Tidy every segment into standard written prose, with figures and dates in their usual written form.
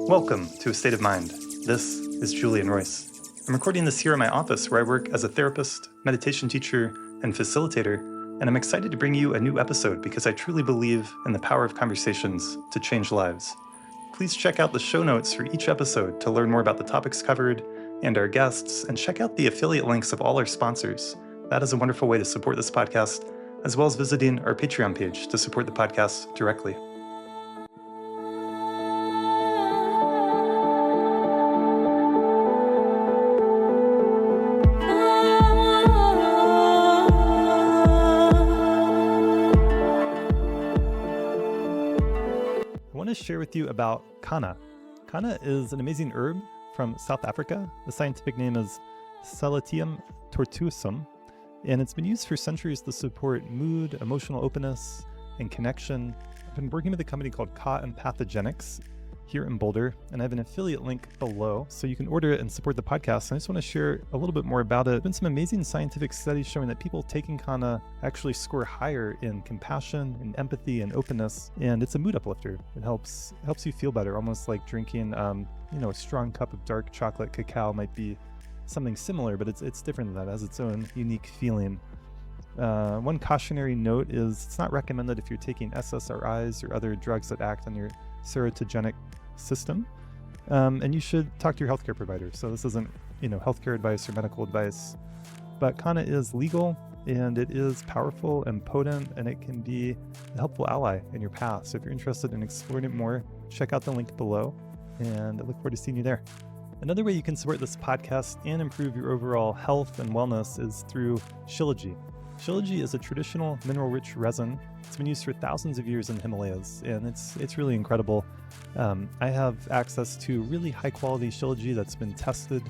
Welcome to A State of Mind. This is Julian Royce. I'm recording this here in my office where I work as a therapist, meditation teacher, and facilitator, and I'm excited to bring you a new episode because I truly believe in the power of conversations to change lives. Please check out the show notes for each episode to learn more about the topics covered and our guests, and check out the affiliate links of all our sponsors. That is a wonderful way to support this podcast, as well as visiting our Patreon page to support the podcast directly. I want to share with you about kanna. Kanna is an amazing herb from South Africa. The scientific name is Salatium tortuosum, and it's been used for centuries to support mood, emotional openness, and connection. I've been working with a company called Ka Empathogenics here in Boulder, and I have an affiliate link below so you can order it and support the podcast. And I just want to share a little bit more about it. There's been some amazing scientific studies showing that people taking kanna actually score higher in compassion and empathy and openness, and it's a mood uplifter. It helps you feel better, almost like drinking a strong cup of dark chocolate cacao might be something similar, but it's different than that. It has its own unique feeling. One cautionary note is it's not recommended if you're taking SSRIs or other drugs that act on your serotogenic system, and you should talk to your healthcare provider. So this isn't healthcare advice or medical advice, but kanna is legal and it is powerful and potent, and it can be a helpful ally in your path. So if you're interested in exploring it more, check out the link below, and I look forward to seeing you there. Another way you can support this podcast and improve your overall health and wellness is through Shilajit. Shilajit is a traditional mineral-rich resin. It's been used for thousands of years in the Himalayas, and it's really incredible. I have access to really high-quality Shilajit that's been tested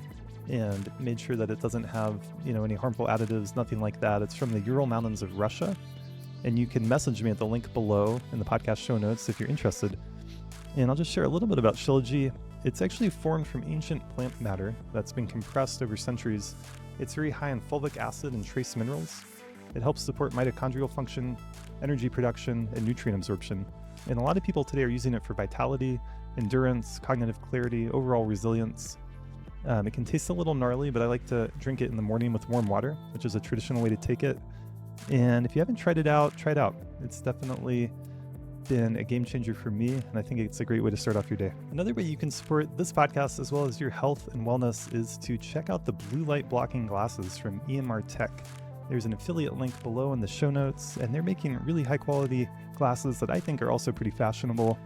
and made sure that it doesn't have any harmful additives, nothing like that. It's from the Ural Mountains of Russia, and you can message me at the link below in the podcast show notes if you're interested. And I'll just share a little bit about Shilajit. It's actually formed from ancient plant matter that's been compressed over centuries. It's very high in fulvic acid and trace minerals. It helps support mitochondrial function, energy production, and nutrient absorption. And a lot of people today are using it for vitality, endurance, cognitive clarity, overall resilience. It can taste a little gnarly, but I like to drink it in the morning with warm water, which is a traditional way to take it. And if you haven't tried it out, try it out. It's definitely been a game changer for me, and I think it's a great way to start off your day. Another way you can support this podcast as well as your health and wellness is to check out the blue light blocking glasses from EMR Tech. There's an affiliate link below in the show notes, and they're making really high quality glasses that I think are also pretty fashionable.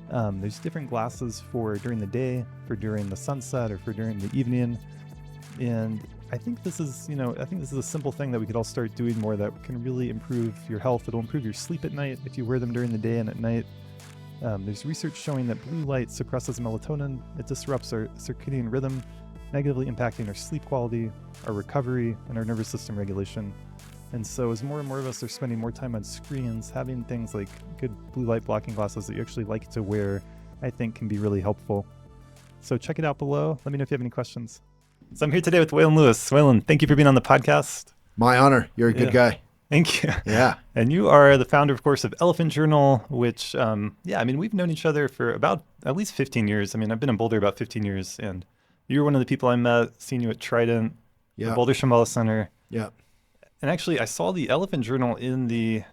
There's different glasses for during the day, for during the sunset, or for during the evening. And I think this is a simple thing that we could all start doing more that can really improve your health. It'll improve your sleep at night if you wear them during the day and at night. There's research showing that blue light suppresses melatonin. It disrupts our circadian rhythm, negatively impacting our sleep quality, our recovery, and our nervous system regulation. And so as more and more of us are spending more time on screens, having things like good blue light blocking glasses that you actually like to wear, I think can be really helpful. So check it out below. Let me know if you have any questions. So I'm here today with Waylon Lewis. Waylon, thank you for being on the podcast. My honor. You're a good guy. Thank you. Yeah. And you are the founder, of course, of Elephant Journal, which, we've known each other for about at least 15 years. I've been in Boulder about 15 years, and you were one of the people I met, seen you at Trident, the Boulder Shambala Center. Yeah. And actually, I saw the Elephant Journal in the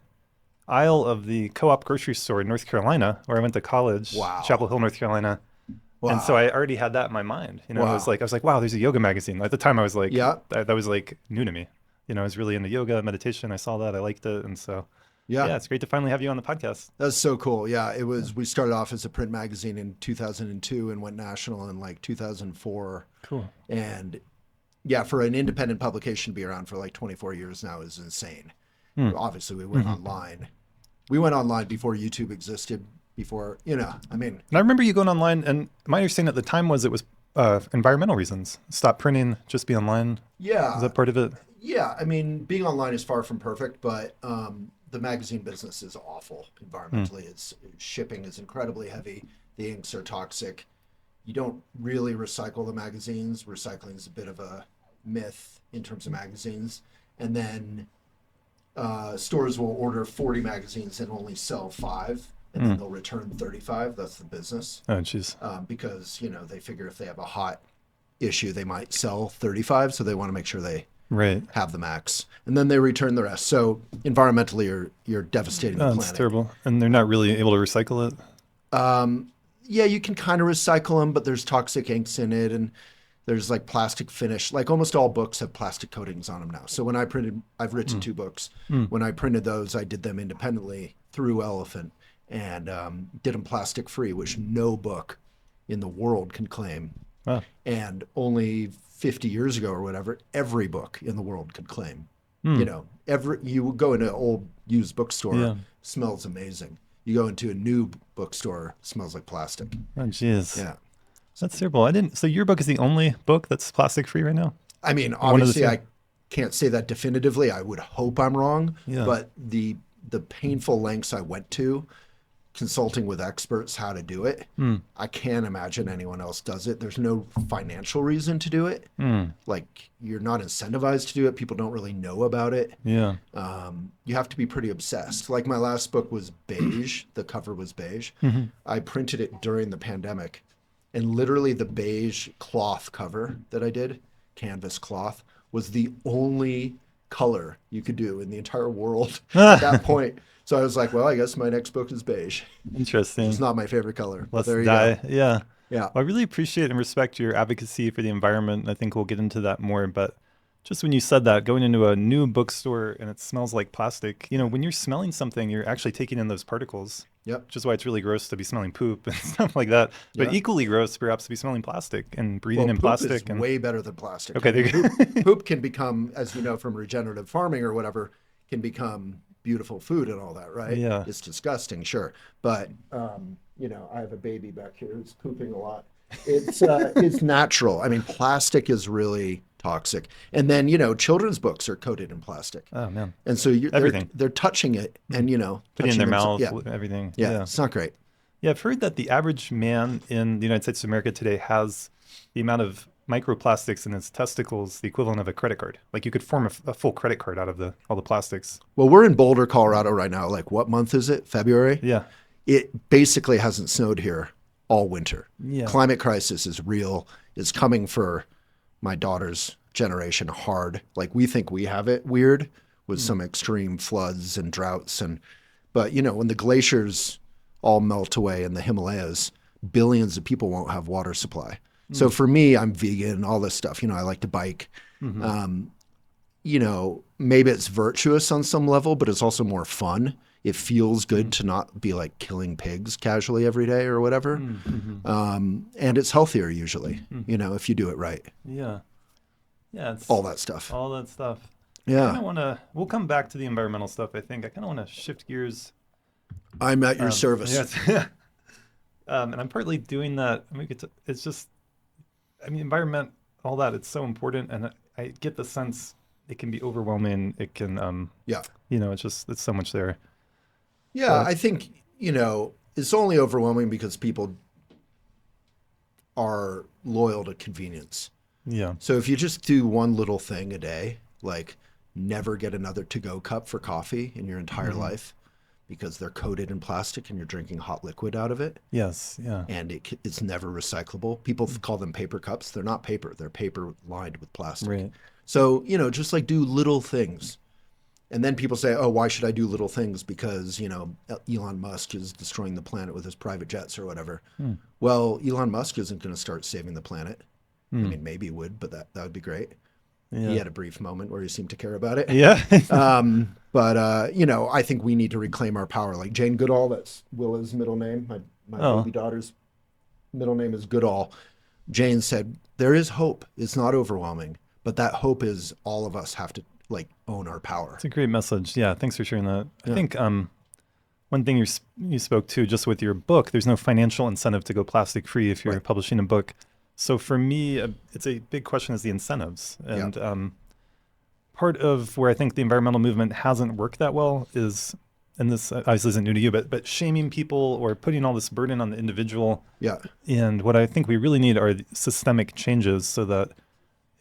aisle of the Co-op grocery store in North Carolina, where I went to college, Chapel Hill, North Carolina. Wow. And so I already had that in my mind. I was like, wow, there's a yoga magazine. At the time, I was like, that was like new to me. I was really into yoga, meditation. I saw that. I liked it. And so, it's great to finally have you on the podcast. That's so cool. Yeah, it was. We started off as a print magazine in 2002 and went national in like 2004. Cool. And for an independent publication to be around for like 24 years now is insane. Obviously, we went online. We went online before YouTube existed. And I remember you going online, and my understanding at the time was it was environmental reasons. Stop printing, just be online. Yeah. Is that part of it? Yeah. Being online is far from perfect, but the magazine business is awful environmentally. Shipping is incredibly heavy. The inks are toxic. You don't really recycle the magazines. Recycling is a bit of a myth in terms of magazines. And then stores will order 40 magazines and only sell 5. and then they'll return 35. That's the business. Oh, jeez. Because, they figure if they have a hot issue, they might sell 35. So they want to make sure they Right. have the max. And then they return the rest. So environmentally, you're devastating the planet. It's terrible. And they're not really able to recycle it. Yeah, you can kind of recycle them, but there's toxic inks in it. And there's like plastic finish. Like almost all books have plastic coatings on them now. So when I've written 2 books. When I printed those, I did them independently through Elephant and did them plastic free, which no book in the world can claim. Wow. And only 50 years ago or whatever, every book in the world could claim. You go into an old used bookstore, smells amazing. You go into a new bookstore, smells like plastic. Oh, jeez. Yeah. That's terrible. So your book is the only book that's plastic free right now? I mean, obviously I can't say that definitively. I would hope I'm wrong, but the painful lengths I went to consulting with experts how to do it, I can't imagine anyone else does it. There's no financial reason to do it. Like you're not incentivized to do it. People don't really know about it. Yeah. You have to be pretty obsessed. Like my last book was beige. The cover was beige. I printed it during the pandemic. And literally the beige cloth cover that I did, canvas cloth, was the only color you could do in the entire world at that point. So I was like, well, I guess my next book is beige. Interesting. It's not my favorite color. Let's there you die. go. Yeah. Yeah. Well, I really appreciate and respect your advocacy for the environment. I think we'll get into that more. But just when you said that, going into a new bookstore and it smells like plastic, when you're smelling something, you're actually taking in those particles. Yep. Which is why it's really gross to be smelling poop and stuff like that. But equally gross, perhaps, to be smelling plastic and breathing in poop plastic. Is way better than plastic. Okay, there you go. Poop can become, as you know from regenerative farming or whatever, can become beautiful food and all that, right? Yeah. It's disgusting, sure. But, I have a baby back here who's pooping a lot. It's natural. I mean, plastic is really toxic. And then, children's books are coated in plastic. Oh, man. And so everything. They're touching it and, putting in their mouth, everything. Yeah, it's not great. Yeah, I've heard that the average man in the United States of America today has the amount of microplastics in his testicles, the equivalent of a credit card. Like you could form a full credit card out of all the plastics. Well, we're in Boulder, Colorado right now. Like what month is it? February? Yeah. It basically hasn't snowed here all winter. Yeah. Climate crisis is real. It's coming for my daughter's generation hard. Like we think we have it weird with some extreme floods and droughts. But when the glaciers all melt away in the Himalayas, billions of people won't have water supply. So for me, I'm vegan, all this stuff. I like to bike. Maybe it's virtuous on some level, but it's also more fun. It feels good to not be like killing pigs casually every day or whatever. And it's healthier usually, if you do it right. Yeah. Yeah. It's all that stuff. All that stuff. Yeah. We'll come back to the environmental stuff, I think. I kind of want to shift gears. I'm at your service. Yes. And I'm partly doing that. It's just, environment, all that, it's so important. And I get the sense it can be overwhelming. It can, it's so much there. Yeah, I think, it's only overwhelming because people are loyal to convenience. Yeah. So if you just do one little thing a day, like never get another to-go cup for coffee in your entire life because they're coated in plastic and you're drinking hot liquid out of it. Yes, yeah. And it's never recyclable. People call them paper cups. They're not paper. They're paper lined with plastic. Right. So, just like do little things. And then people say, oh, why should I do little things? Because, Elon Musk is destroying the planet with his private jets or whatever. Well, Elon Musk isn't going to start saving the planet. I mean, maybe he would, but that would be great. Yeah. He had a brief moment where he seemed to care about it. Yeah. But I think we need to reclaim our power. Like Jane Goodall, that's Willa's middle name. My baby daughter's middle name is Goodall. Jane said, there is hope. It's not overwhelming. But that hope is all of us have to own our power. It's a great message. Yeah. Thanks for sharing that. Yeah. I think one thing you spoke to just with your book, there's no financial incentive to go plastic free if you're publishing a book. So for me, it's a big question is the incentives. And part of where I think the environmental movement hasn't worked that well is, and this obviously isn't new to you, but shaming people or putting all this burden on the individual. Yeah. And what I think we really need are systemic changes so that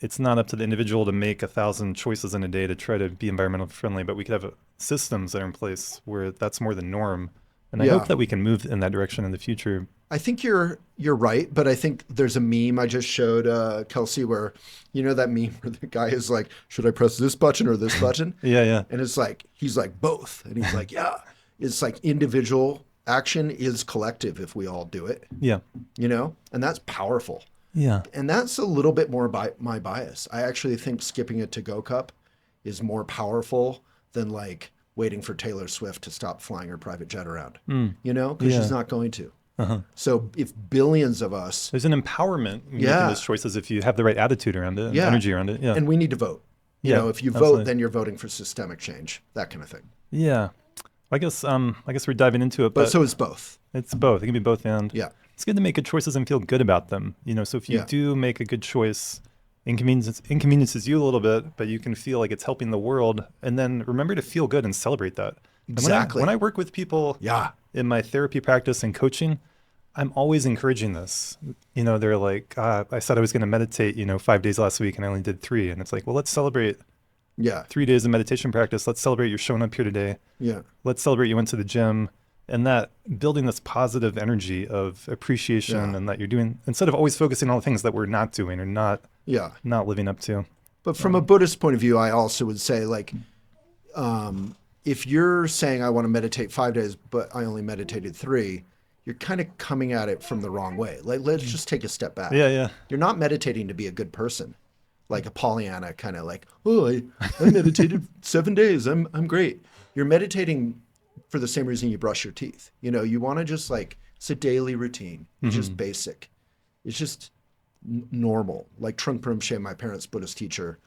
it's not up to the individual to make 1,000 choices in a day to try to be environmentally friendly, but we could have systems that are in place where that's more the norm And I hope that we can move in that direction in the future. I think you're right, but I think there's a meme I just showed Kelsey where, you know, that meme where the guy is like, should I press this button or this button? Yeah. And it's like, he's like, both. And he's like, yeah. It's like individual action is collective if we all do it. Yeah. You know, and that's powerful. Yeah. And that's a little bit more by my bias. I actually think skipping a to-go cup is more powerful than like waiting for Taylor Swift to stop flying her private jet around, you know, because she's not going to. So if billions of us... There's an empowerment in making those choices if you have the right attitude around it and energy around it. Yeah. And we need to vote. You know, if you vote, then you're voting for systemic change, that kind of thing. Yeah. I guess we're diving into it. But so it's both. It's both. It can be both and. Yeah. It's good to make good choices and feel good about them. You know, so if you do make a good choice, inconveniences you a little bit, but you can feel like it's helping the world. And then remember to feel good and celebrate that. Exactly. When I work with people in my therapy practice and coaching, I'm always encouraging this. You know, they're like, I said I was going to meditate, 5 days last week and I only did 3. And it's like, well, let's celebrate 3 days of meditation practice. Let's celebrate you're showing up here today. Yeah. Let's celebrate you went to the gym. And that building this positive energy of appreciation and that you're doing, instead of always focusing on the things that we're not doing or not living up to. But from a Buddhist point of view, I also would say, like, if you're saying I want to meditate 5 days, but I only meditated 3, you're kind of coming at it from the wrong way. Like, let's just take a step back. Yeah. You're not meditating to be a good person. Like a Pollyanna kind of like, oh, I meditated 7 days. I'm great. You're meditating for the same reason you brush your teeth. You know, you want to just like, it's a daily routine. It's just basic. It's just normal. Like Trungpa Rinpoche, my parents' Buddhist teacher,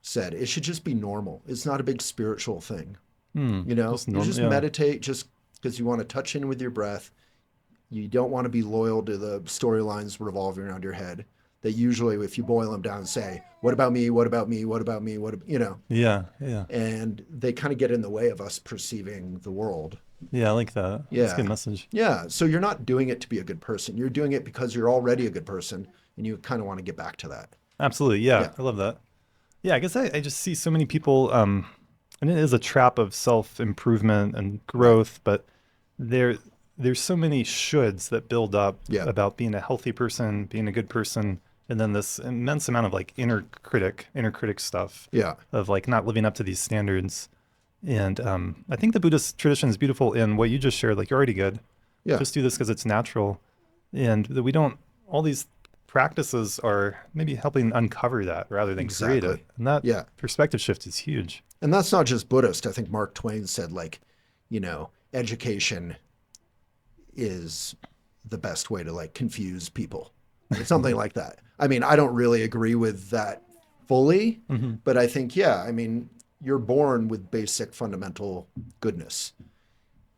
said, it should just be normal. It's not a big spiritual thing. You know, you just meditate just because you want to touch in with your breath. You don't want to be loyal to the storylines revolving around your head that usually, if you boil them down, say, what about me? What about me? What about me? You know? Yeah. And they kind of get in the way of us perceiving the world. Yeah, I like that. Yeah. That's a good message. Yeah. So you're not doing it to be a good person. You're doing it because you're already a good person and you kind of want to get back to that. Absolutely. Yeah. I love that. Yeah. I guess I just see so many people, and it is a trap of self-improvement and growth, but there's so many shoulds that build up about being a healthy person, being a good person. And then this immense amount of like inner critic stuff of like not living up to these standards. And I think the Buddhist tradition is beautiful in what you just shared, like you're already good. Yeah. Just do this because it's natural. And that we don't, all these practices are maybe helping uncover that rather than create it. And that perspective shift is huge. And that's not just Buddhist. I think Mark Twain said, like, you know, education is the best way to like confuse people. It's something like that. I mean, I don't really agree with that fully, but I think, I mean, you're born with basic fundamental goodness,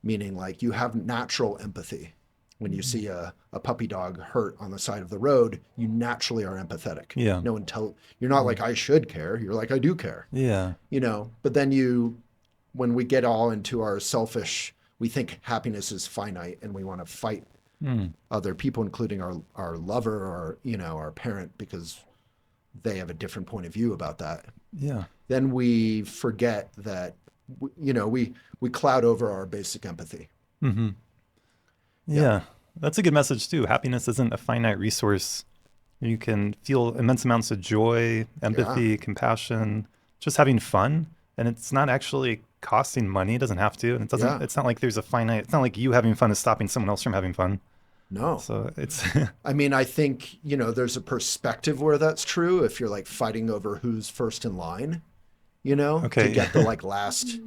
meaning like you have natural empathy. When you see a puppy dog hurt on the side of the road, you naturally are empathetic. Yeah. No one you're not like, I should care. You're like, I do care. Yeah. You know, but then when we get all into our selfish, we think happiness is finite and we want to fight other people, including our lover or, you know, our parent, because they have a different point of view about that. Yeah. Then we forget that, you know, we cloud over our basic empathy. Yeah. That's a good message too. Happiness isn't a finite resource. You can feel immense amounts of joy, empathy, compassion, just having fun. And it's not actually costing money. It doesn't have to. And it doesn't, it's not like there's a finite, it's not like you having fun is stopping someone else from having fun. No. So it's, I mean, I think, you know, there's a perspective where that's true. If you're like fighting over who's first in line, you know, to get the like last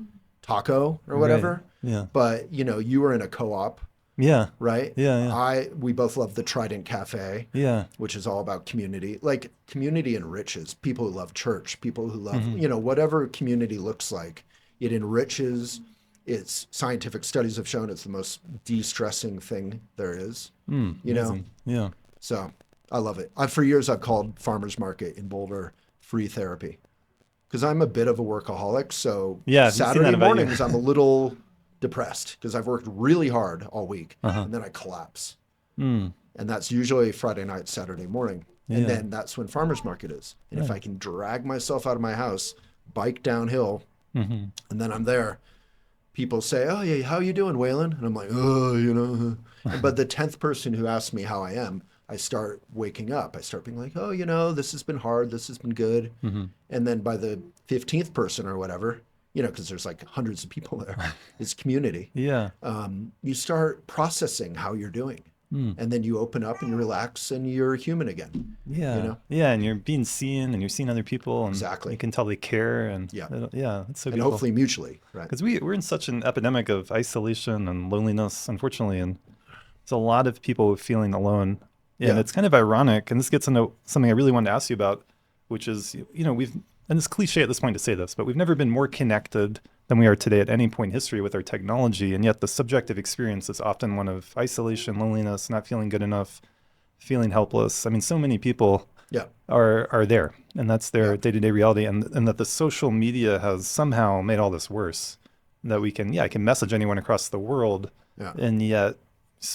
taco or whatever. Right. Yeah. But, you know, you were in a co-op. Yeah. Right? Yeah. We both love the Trident Cafe. Yeah. Which is all about community. Like community enriches people who love church, people who love, you know, whatever community looks like, it enriches. It's scientific studies have shown it's the most de-stressing thing there is. You know? Yeah. So I love it. For years I've called Farmers Market in Boulder free therapy because I'm a bit of a workaholic. So Saturday mornings I'm a little depressed because I've worked really hard all week and then I collapse. And that's usually Friday night, Saturday morning. And then that's when Farmers Market is. And if I can drag myself out of my house, bike downhill, and then I'm there, people say, "Oh yeah, how you doing, Waylon?" And I'm like, "Oh, But the 10th person who asks me how I am, I start waking up. I start being like, "Oh, this has been hard. This has been good." And then by the 15th person or whatever, because there's like hundreds of people there, it's community. Yeah. You start processing how you're doing. Mm. And then you open up and you relax and you're human again. Yeah. Yeah. And you're being seen and you're seeing other people and Exactly. you can tell they care. And Yeah. Yeah. It's so And beautiful. hopefully mutually, right? Because we're in such an epidemic of isolation and loneliness, unfortunately. And there's a lot of people feeling alone. And it's kind of ironic. And this gets into something I really wanted to ask you about, which is, and it's cliche at this point to say this, but we've never been more connected than we are today at any point in history with our technology. And yet the subjective experience is often one of isolation, loneliness, not feeling good enough, feeling helpless. I mean, so many people are there, and that's their day-to-day reality. And that the social media has somehow made all this worse, that we can, I can message anyone across the world, and yet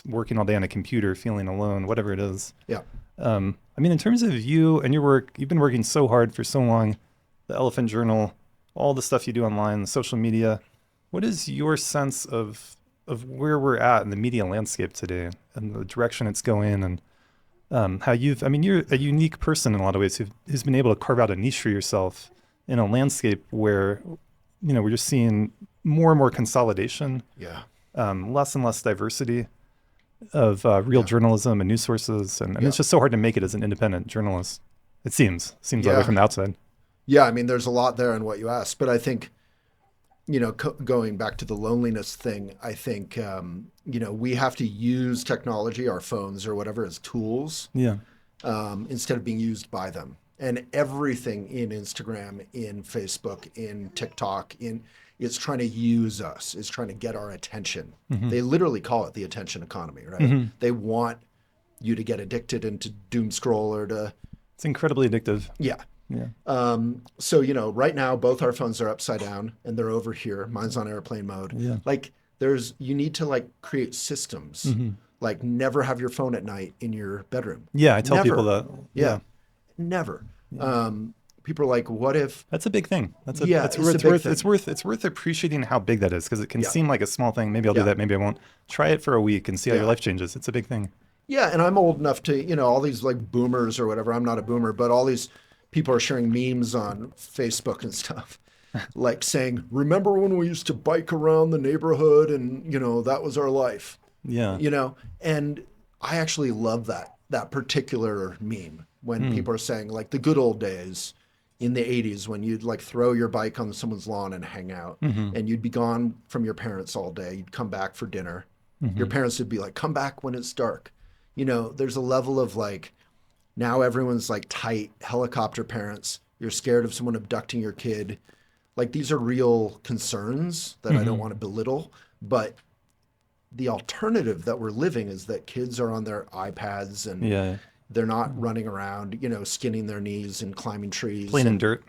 working all day on a computer, feeling alone, whatever it is. Yeah. I mean, in terms of you and your work, you've been working so hard for so long, the Elephant Journal, all the stuff you do online, the social media. What is your sense of where we're at in the media landscape today and the direction it's going, and how you're a unique person in a lot of ways who's been able to carve out a niche for yourself in a landscape where, we're just seeing more and more consolidation, less and less diversity of real journalism and news sources. And it's just so hard to make it as an independent journalist. It seems that way from the outside. Yeah, I mean, there's a lot there in what you asked, but I think, going back to the loneliness thing, I think, we have to use technology, our phones or whatever, as tools, instead of being used by them. And everything in Instagram, in Facebook, in TikTok, it's trying to use us, it's trying to get our attention. They literally call it the attention economy, right? They want you to get addicted and to doom scroll or to... It's incredibly addictive. Yeah. So, right now, both our phones are upside down and they're over here. Mine's on airplane mode. Yeah. Like you need to create systems, like never have your phone at night in your bedroom. Yeah. I tell people that. Yeah. Never. People are like, what if? That's a big thing. It's worth appreciating how big that is, because it can seem like a small thing. Maybe I'll do that. Maybe I won't. Try it for a week and see how your life changes. It's a big thing. Yeah. And I'm old enough to, all these boomers or whatever. I'm not a boomer, but all these people are sharing memes on Facebook and stuff, saying, remember when we used to bike around the neighborhood and, that was our life. Yeah. And I actually love that particular meme when people are saying the good old days in the 80s when you'd throw your bike on someone's lawn and hang out and you'd be gone from your parents all day. You'd come back for dinner. Your parents would be like, come back when it's dark. There's a level of now everyone's tight helicopter parents. You're scared of someone abducting your kid. These are real concerns that I don't want to belittle, but the alternative that we're living is that kids are on their iPads and they're not running around, skinning their knees and climbing trees. Playing in dirt.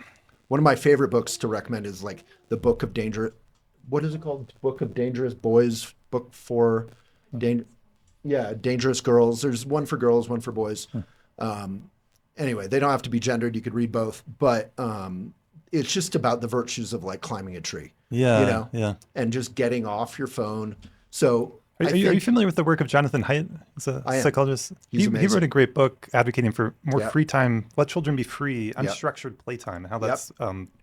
One of my favorite books to recommend is the Book of Danger. What is it called? Book of Dangerous Boys, book for dangerous girls. There's one for girls, one for boys. Anyway, they don't have to be gendered. You could read both, but it's just about the virtues of climbing a tree. And just getting off your phone. So are you familiar with the work of Jonathan Haidt? He's a psychologist. He wrote a great book advocating for more free time, let children be free, unstructured playtime, and how that's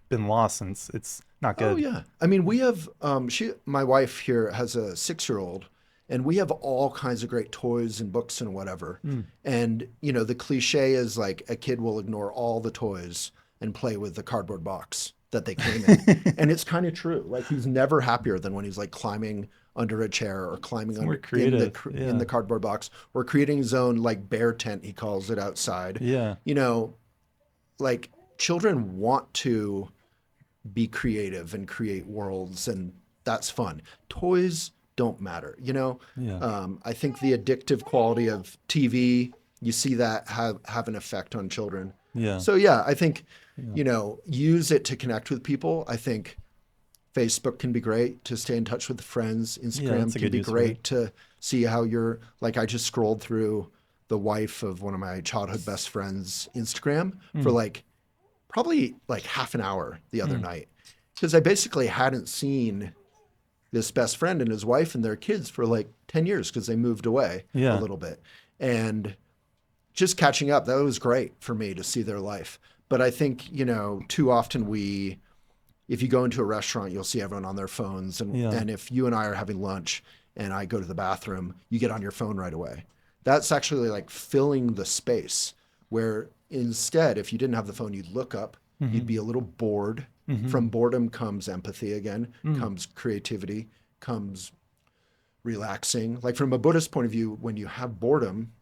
been lost and it's not good. Oh yeah, I mean we have my wife here has a 6-year-old. And we have all kinds of great toys and books and whatever. And, the cliche is a kid will ignore all the toys and play with the cardboard box that they came in. And it's kind of true. He's never happier than when he's climbing under a chair or climbing in the cardboard box or creating his own bear tent, he calls it, outside. Yeah. Children want to be creative and create worlds, and that's fun. Toys don't matter, I think the addictive quality of TV, you see that have an effect on children. So I think use it to connect with people. I think Facebook can be great to stay in touch with friends. Instagram can be great to see how you're I just scrolled through the wife of one of my childhood best friends Instagram for probably half an hour the other night, because I basically hadn't seen this best friend and his wife and their kids for like 10 years because they moved away a little bit. And just catching up, that was great for me to see their life. But I think, too often if you go into a restaurant, you'll see everyone on their phones. And if you and I are having lunch and I go to the bathroom, you get on your phone right away. That's actually like filling the space, where instead, if you didn't have the phone, you'd look up, you'd be a little bored. From boredom comes empathy again, comes creativity, comes relaxing. Like from a Buddhist point of view, when you have boredom,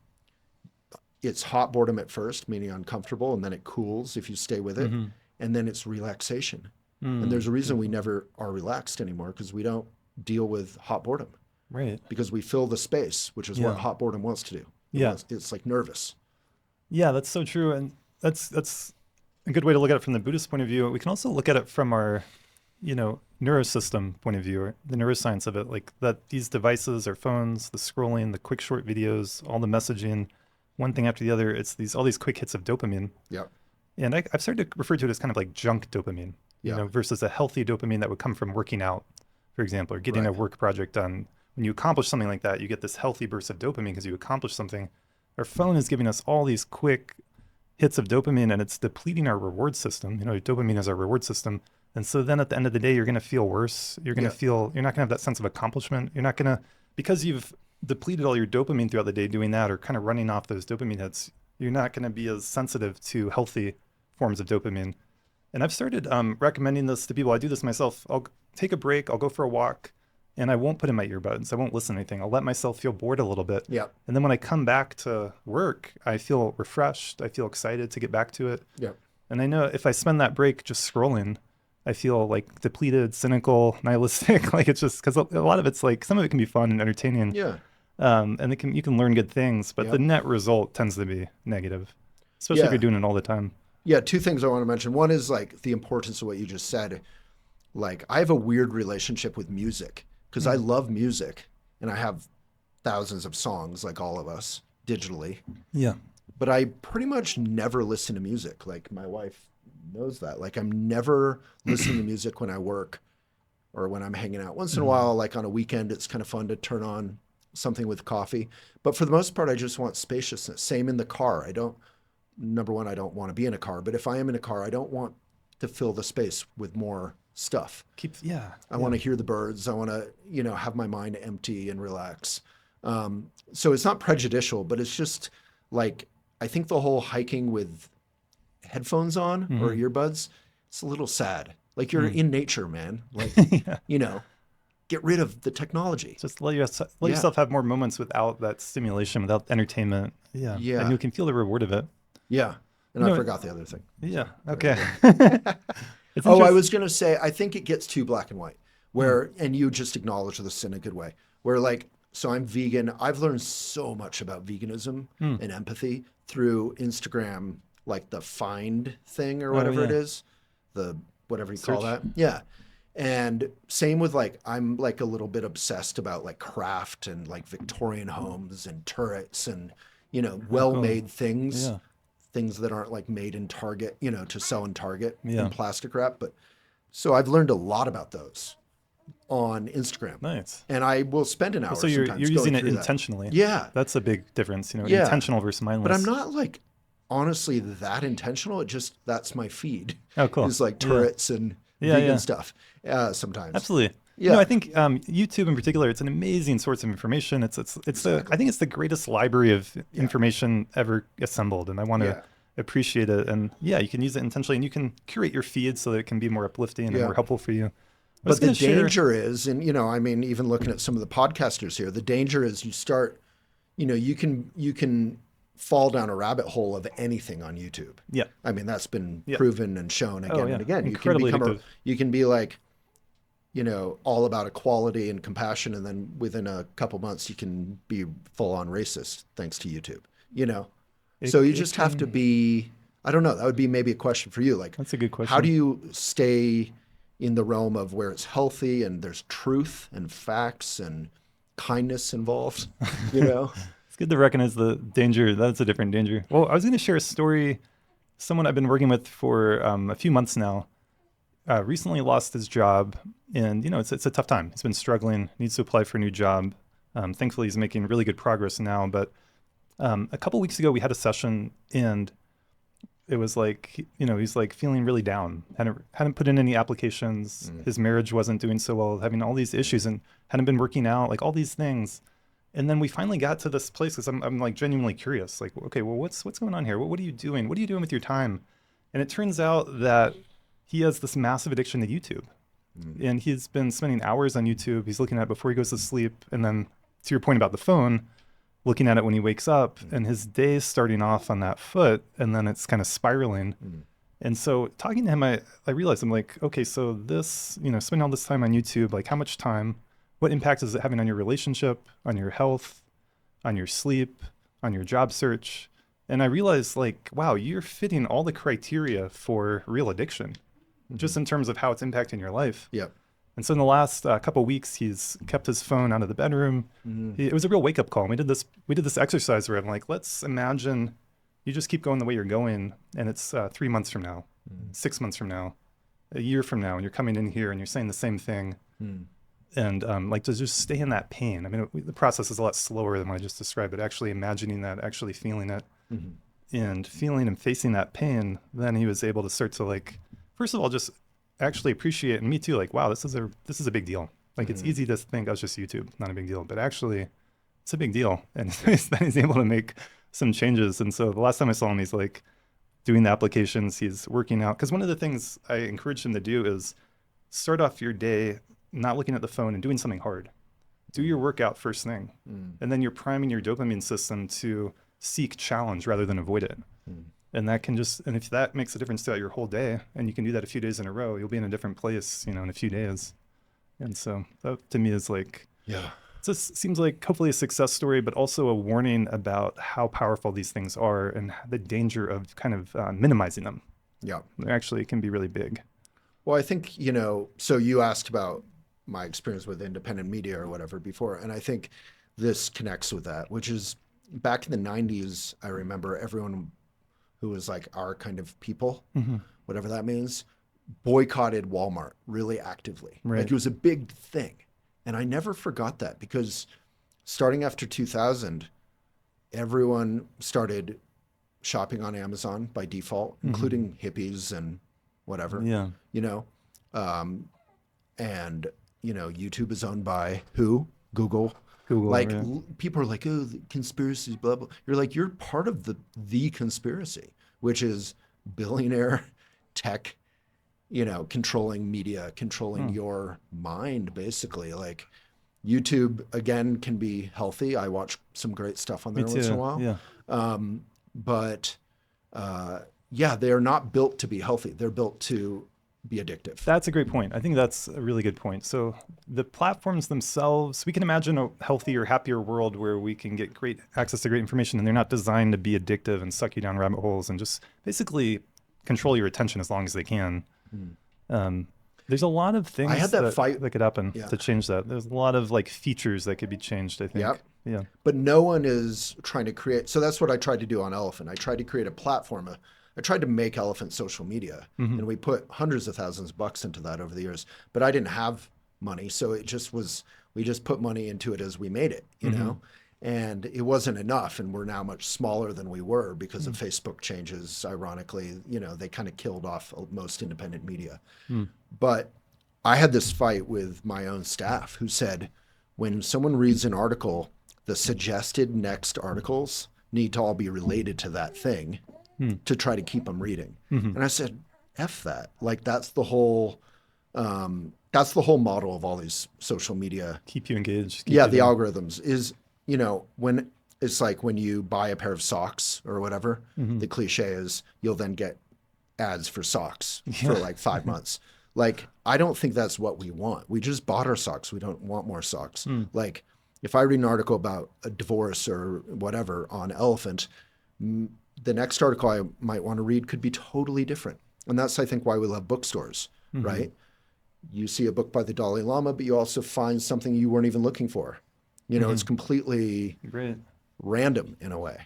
it's hot boredom at first, meaning uncomfortable, and then it cools if you stay with it. And then it's relaxation. And there's a reason we never are relaxed anymore, because we don't deal with hot boredom. Right. Because we fill the space, which is what hot boredom wants to do. It's like nervous. Yeah, that's so true. And that's a good way to look at it from the Buddhist point of view. We can also look at it from our, neurosystem point of view, or the neuroscience of it, like that these devices, our phones, the scrolling, the quick short videos, all the messaging, one thing after the other, it's all these quick hits of dopamine. Yeah. And I've started to refer to it as kind of like junk dopamine, versus a healthy dopamine that would come from working out, for example, or getting a work project done. When you accomplish something like that, you get this healthy burst of dopamine because you accomplished something. Our phone is giving us all these quick hits of dopamine, and it's depleting our reward system. Dopamine is our reward system. And so then at the end of the day, you're going to feel worse. You're going to feel, you're not going to have that sense of accomplishment. You're not going to, because you've depleted all your dopamine throughout the day doing that, or kind of running off those dopamine hits, you're not going to be as sensitive to healthy forms of dopamine. And I've started recommending this to people. I do this myself. I'll take a break. I'll go for a walk, and I won't put in my earbuds. I won't listen to anything. I'll let myself feel bored a little bit. Yeah. And then when I come back to work, I feel refreshed. I feel excited to get back to it. Yeah. And I know if I spend that break just scrolling, I feel like depleted, cynical, nihilistic. Like it's just because a lot of it's like, some of it can be fun and entertaining. Yeah. And you can learn good things, but the net result tends to be negative, especially if you're doing it all the time. Yeah, two things I want to mention. One is like the importance of what you just said. Like I have a weird relationship with music because I love music and I have thousands of songs like all of us digitally. Yeah. But I pretty much never listen to music. Like my wife knows that. Like I'm never listening to music when I work or when I'm hanging out. Once in a while, like on a weekend, it's kind of fun to turn on something with coffee. But for the most part, I just want spaciousness. Same in the car. Number one, I don't want to be in a car, but if I am in a car, I don't want to fill the space with more stuff. I want to hear the birds. I want to, have my mind empty and relax. So it's not prejudicial, but it's just like, I think the whole hiking with headphones on or earbuds, it's a little sad. Like you're in nature, man. Like, get rid of the technology. Just let yourself have more moments without that stimulation, without entertainment. Yeah. And you can feel the reward of it. Yeah. And I forgot the other thing. Yeah. Okay. I was going to say, I think it gets too black and white and you just acknowledge this in a good way, where like, so I'm vegan. I've learned so much about veganism and empathy through Instagram, like the find thing or whatever it is, the whatever you call that. Yeah. And same with like, I'm like a little bit obsessed about like craft and like Victorian homes and turrets and, well-made things. Yeah. Things that aren't like made in Target, to sell in Target in plastic wrap. But so I've learned a lot about those on Instagram. Nice. And I will spend an hour. So you're using it intentionally. That. Yeah. That's a big difference, intentional versus mindless. But I'm not like honestly that intentional. That's my feed. Oh, cool. It's like turrets and vegan stuff sometimes. Absolutely. Yeah. I think YouTube in particular, it's an amazing source of information. I think it's the greatest library of information ever assembled, and I want to appreciate it. And you can use it intentionally, and you can curate your feed so that it can be more uplifting and more helpful for you. But the danger is, and even looking at some of the podcasters here, the danger is you start, you can fall down a rabbit hole of anything on YouTube. Yeah. I mean, that's been proven and shown again and again. Incredibly addictive. You can be like, all about equality and compassion, and then within a couple months you can be full on racist thanks to YouTube. So you just have to be. I don't know. That would be maybe a question for you. Like, that's a good question. How do you stay in the realm of where it's healthy and there's truth and facts and kindness involved? It's good to recognize the danger. That's a different danger. Well, I was going to share a story. Someone I've been working with for a few months now. recently lost his job, and it's a tough time. He's been struggling, needs to apply for a new job. Thankfully, he's making really good progress now. But a couple weeks ago, we had a session, and it was like, he's like feeling really down. Hadn't put in any applications. His marriage wasn't doing so well, having all these issues, and hadn't been working out, like all these things. And then we finally got to this place because I'm like genuinely curious, like, okay, well, what's going on here? What are you doing? What are you doing with your time? And it turns out that he has this massive addiction to YouTube. And he's been spending hours on YouTube. He's looking at it before he goes to sleep. And then to your point about the phone, looking at it when he wakes up, and his day is starting off on that foot, and then it's kind of spiraling. And so talking to him, I realized, I'm like, okay, so this, spending all this time on YouTube, like how much time, what impact is it having on your relationship, on your health, on your sleep, on your job search? And I realized, like, wow, you're fitting all the criteria for real addiction, just in terms of how it's impacting your life. Yep. And so in the last couple of weeks, he's kept his phone out of the bedroom. It was a real wake-up call. And we did this exercise where I'm like, let's imagine you just keep going the way you're going, and it's 3 months from now, 6 months from now, a year from now, and you're coming in here and you're saying the same thing. And like to just stay in that pain. I mean, the process is a lot slower than what I just described, but actually imagining that, actually feeling it, and feeling and facing that pain, then he was able to start to, like, first of all, just actually appreciate, and me too, like, wow, this is a big deal. Like, it's easy to think, oh, it's just YouTube, not a big deal, but actually it's a big deal. And then he's able to make some changes. And so the last time I saw him, he's like doing the applications, he's working out. Because one of the things I encouraged him to do is start off your day not looking at the phone and doing something hard. Do your workout first thing. And then you're priming your dopamine system to seek challenge rather than avoid it. And that can and if that makes a difference throughout your whole day, and you can do that a few days in a row, you'll be in a different place, in a few days. And so that to me is like, it just seems like hopefully a success story, but also a warning about how powerful these things are and the danger of kind of minimizing them. Yeah. Actually, it can be really big. Well, I think, so you asked about my experience with independent media or whatever before, and I think this connects with that, which is back in the 90s, I remember everyone who was like our kind of people, whatever that means, boycotted Walmart really actively. Right. Like, it was a big thing. And I never forgot that, because starting after 2000, everyone started shopping on Amazon by default, including hippies and whatever. Yeah. And YouTube is owned by who? Google. Like, people are like, oh, the conspiracies, blah, blah. You're like, you're part of the conspiracy, which is billionaire tech, controlling media, controlling your mind, basically. Like, YouTube, again, can be healthy. I watch some great stuff on there once in a while. Yeah. But they are not built to be healthy. They're built to be addictive. That's a great point. I think that's a really good point. So the platforms themselves, we can imagine a healthier, happier world where we can get great access to great information, and they're not designed to be addictive and suck you down rabbit holes and just basically control your attention as long as they can. There's a lot of things I had that fight that could happen to change that. There's a lot of like features that could be changed, I think. Yeah. But no one is trying to create. So that's what I tried to do on Elephant. I tried to create a platform. I tried to make Elephant social media, and we put hundreds of thousands of bucks into that over the years. But I didn't have money, so it just was. We just put money into it as we made it, and it wasn't enough. And we're now much smaller than we were because of Facebook changes. Ironically, they kind of killed off most independent media. But I had this fight with my own staff who said, when someone reads an article, the suggested next articles need to all be related to that thing to try to keep them reading. And I said, F that. Like, that's the whole model of all these social media. Keep you engaged. The algorithms is, when it's like when you buy a pair of socks or whatever, the cliche is you'll then get ads for socks for like 5 months. Like, I don't think that's what we want. We just bought our socks. We don't want more socks. Like, if I read an article about a divorce or whatever on Elephant, the next article I might want to read could be totally different. And that's, I think, why we love bookstores, right? You see a book by the Dalai Lama, but you also find something you weren't even looking for. It's completely random in a way.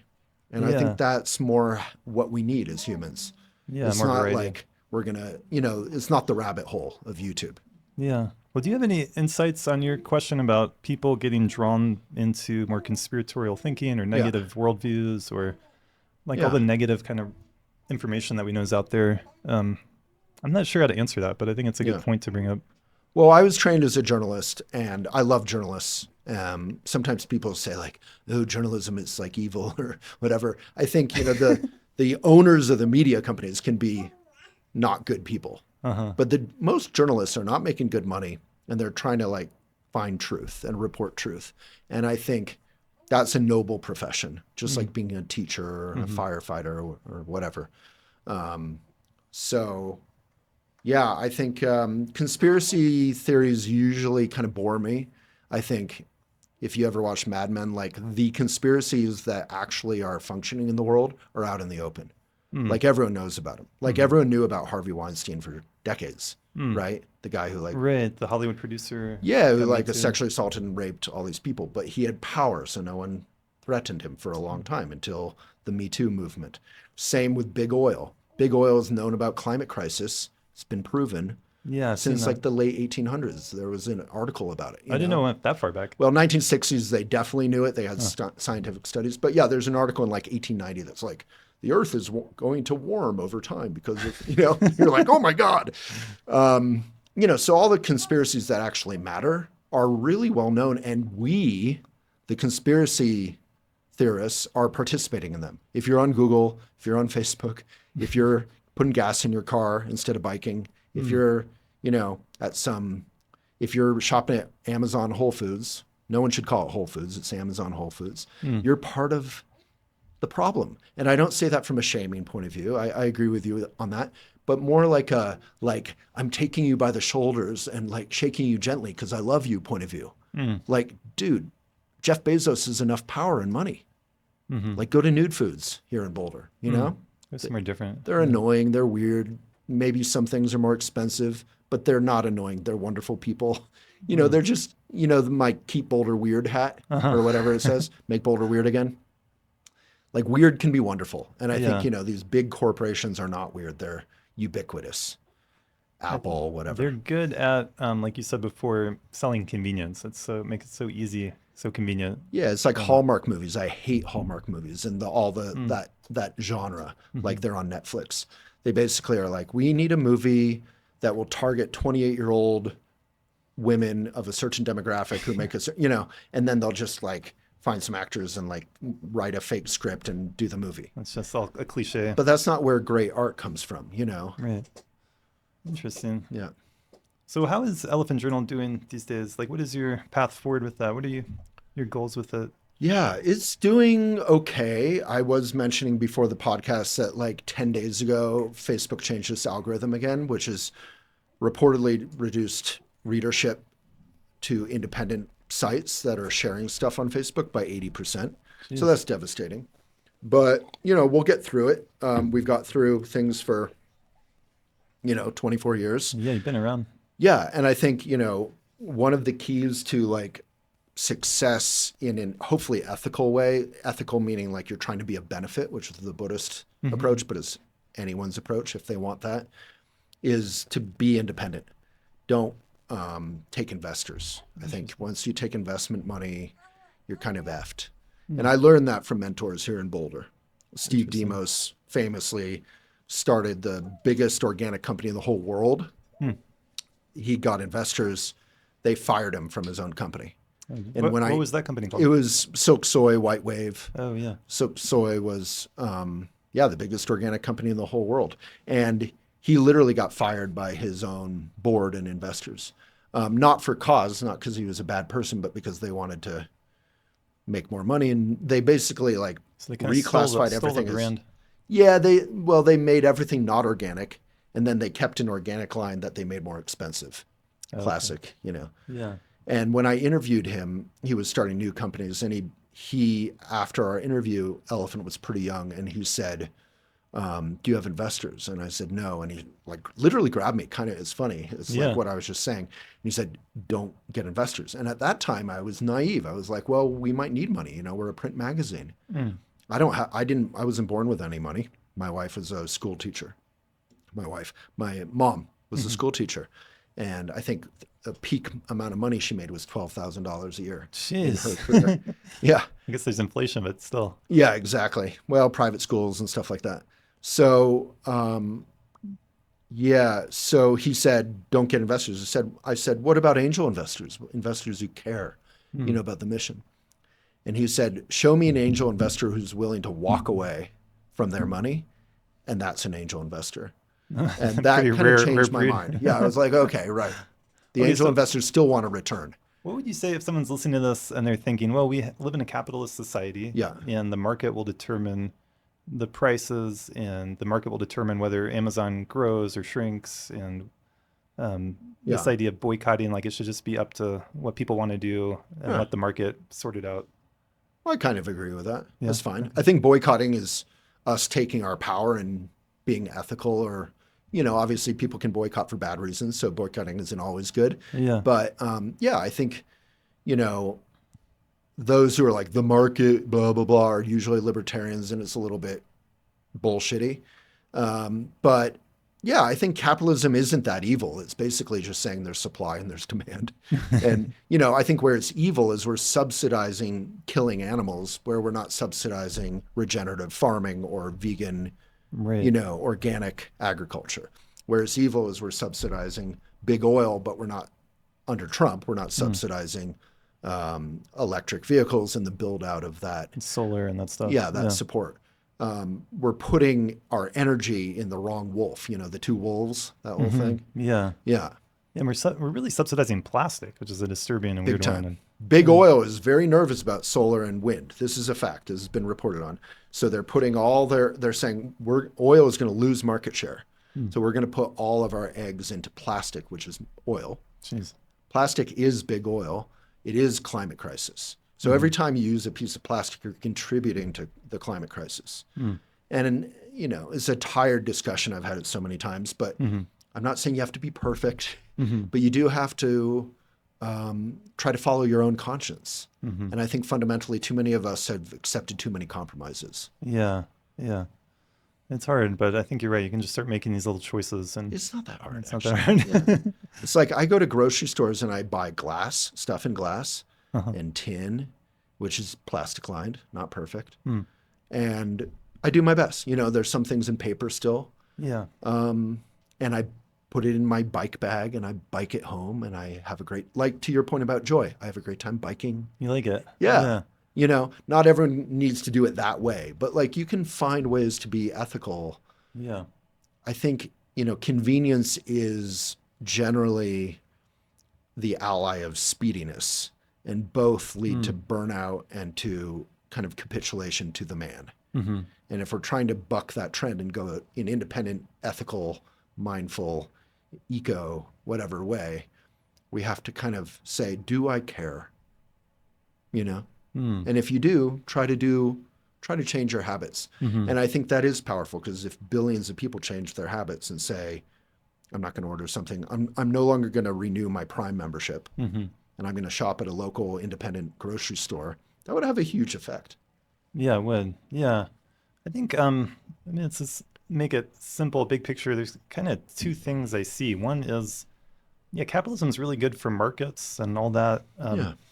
And I think that's more what we need as humans. Yeah, it's more not variety. like we're going to, you know, it's not the rabbit hole of YouTube. Yeah. Well, do you have any insights on your question about people getting drawn into more conspiratorial thinking or negative worldviews, or like all the negative kind of information that we know is out there? I'm not sure how to answer that, but I think it's a good point to bring up. Well, I was trained as a journalist, and I love journalists. Sometimes people say like, "Oh, journalism is like evil" or whatever. I think, you know, the owners of the media companies can be not good people, but most journalists are not making good money, and they're trying to like find truth and report truth. And I think that's a noble profession, just like being a teacher or a firefighter or whatever. So. Yeah, I think conspiracy theories usually kind of bore me. I think if you ever watch Mad Men, like the conspiracies that actually are functioning in the world are out in the open. Like everyone knows about them. Like everyone knew about Harvey Weinstein for decades, right? The guy who like... Right, the Hollywood producer. Yeah, who like sexually assaulted and raped all these people. But he had power, so no one threatened him for a long time until the Me Too movement. Same with Big Oil. Big Oil is known about climate crisis. It's been proven since like the late 1800s. There was an article about it. I didn't know it went that far back. Well, 1960s, they definitely knew it. They had scientific studies. But yeah, there's an article in like 1890 that's like, the Earth is going to warm over time because of, you know, you're like, oh my God. You know, so all the conspiracies that actually matter are really well known. And we, the conspiracy theorists, are participating in them. If you're on Google, if you're on Facebook, if you're putting gas in your car instead of biking, if you're, you know, if you're shopping at Amazon Whole Foods, no one should call it Whole Foods, it's Amazon Whole Foods, you're part of the problem. And I don't say that from a shaming point of view. I agree with you on that, but more like I'm taking you by the shoulders and like shaking you gently because I love you point of view. Like, dude, Jeff Bezos has enough power and money. Like, go to Nude Foods here in Boulder, you know? They're somewhere different. They're annoying. They're weird. Maybe some things are more expensive, but they're not annoying. They're wonderful people. You know, they're just, you know, my Keep Boulder Weird hat or whatever it says, make Boulder weird again. Like weird can be wonderful. And I think, you know, these big corporations are not weird. They're ubiquitous. Apple, whatever. They're good at, like you said before, selling convenience. It's make it so easy, so convenient. Yeah, it's like Hallmark movies. I hate Hallmark movies and that genre. Like they're on Netflix. They basically are like, we need a movie that will target 28-year-old women of a certain demographic who make us, you know, and then they'll just like find some actors and like write a fake script and do the movie. It's just all a cliche. But that's not where great art comes from, you know? Right. Interesting. Yeah. So how is Elephant Journal doing these days? Like, what is your path forward with that? What are your goals with it? Yeah, it's doing okay. I was mentioning before the podcast that like 10 days ago, Facebook changed its algorithm again, which has reportedly reduced readership to independent sites that are sharing stuff on Facebook by 80%. Jeez. So that's devastating. But, you know, we'll get through it. We've got through things for, you know, 24 years. Yeah, you've been around. Yeah. And I think, you know, one of the keys to like success in an hopefully ethical way, ethical meaning like you're trying to be a benefit, which is the Buddhist approach, but it's anyone's approach if they want that, is to be independent. Don't take investors. I think once you take investment money, you're kind of effed. And I learned that from mentors here in Boulder. Steve Demos famously started the biggest organic company in the whole world. He got investors. They fired him from his own company. And what was that company called? It was Silk Soy White Wave. Oh, yeah. Silk Soy was, the biggest organic company in the whole world. And he literally got fired by his own board and investors. Not for cause, not because he was a bad person, but because they wanted to make more money. And they basically like reclassified everything as... Yeah, they made everything not organic. And then they kept an organic line that they made more expensive. Classic, you know. Yeah. And when I interviewed him, he was starting new companies. And he after our interview, Elephant was pretty young. And he said, do you have investors? And I said, no. And he like literally grabbed me. Kind of, it's funny. It's like what I was just saying. And he said, don't get investors. And at that time I was naive. I was like, well, we might need money. You know, we're a print magazine. I wasn't born with any money. My wife was a school teacher. my wife. My mom was a school teacher, and I think the peak amount of money she made was $12,000 a year. Jeez. In her career. Yeah. I guess there's inflation, but still. Yeah, exactly. Well, private schools and stuff like that. So, so he said, don't get investors. I said, what about angel investors? Investors who care, about the mission. And he said, show me an angel investor who's willing to walk away from their money, and that's an angel investor. And that kind of changed my mind. Yeah, I was like, okay, right. The angel investors still want a return. What would you say if someone's listening to this and they're thinking, well, we live in a capitalist society, and the market will determine the prices, and the market will determine whether Amazon grows or shrinks, and this idea of boycotting, like it should just be up to what people want to do and let the market sort it out. Well, I kind of agree with that. Yeah. That's fine. I think boycotting is us taking our power and being ethical, or, obviously people can boycott for bad reasons. So boycotting isn't always good. Yeah. But I think, those who are like the market, blah, blah, blah, are usually libertarians, and it's a little bit bullshitty. But yeah, I think capitalism isn't that evil. It's basically just saying there's supply and there's demand. And, I think where it's evil is we're subsidizing killing animals, where we're not subsidizing regenerative farming or vegan, organic agriculture. Where it's evil is we're subsidizing big oil, but we're not, under Trump, we're not subsidizing electric vehicles and the build out of that. And solar and that stuff. Yeah, that support. We're putting our energy in the wrong wolf, the two wolves, that whole thing. Yeah. Yeah. And we're really subsidizing plastic, which is a disturbing and weird one. Big oil is very nervous about solar and wind. This is a fact. This has been reported on. So they're putting they're saying oil is going to lose market share. So we're going to put all of our eggs into plastic, which is oil. Jeez. Plastic is big oil. It is climate crisis. So every time you use a piece of plastic, you're contributing to the climate crisis. And, it's a tired discussion. I've had it so many times, but I'm not saying you have to be perfect, but you do have to try to follow your own conscience. And I think fundamentally too many of us have accepted too many compromises. Yeah. It's hard, but I think you're right. You can just start making these little choices. And it's not that hard. It's not that hard. It's like I go to grocery stores and I buy stuff in glass and tin, which is plastic lined, not perfect. And I do my best. There's some things in paper still. Yeah. And I put it in my bike bag and I bike it home, and I have like to your point about joy, I have a great time biking. You like it? Yeah. Not everyone needs to do it that way, but like you can find ways to be ethical. Yeah. I think, convenience is generally the ally of speediness, and both lead to burnout and to kind of capitulation to the man. And if we're trying to buck that trend and go in independent, ethical, mindful, eco, whatever way, we have to kind of say, do I care? And if you do, try to change your habits. And I think that is powerful, because if billions of people change their habits and say, I'm not going to order something, I'm no longer going to renew my Prime membership, and I'm going to shop at a local independent grocery store, that would have a huge effect. Yeah, it would. Yeah. I think, it's just make it simple, big picture. There's kind of two things I see. One is, capitalism is really good for markets and all that.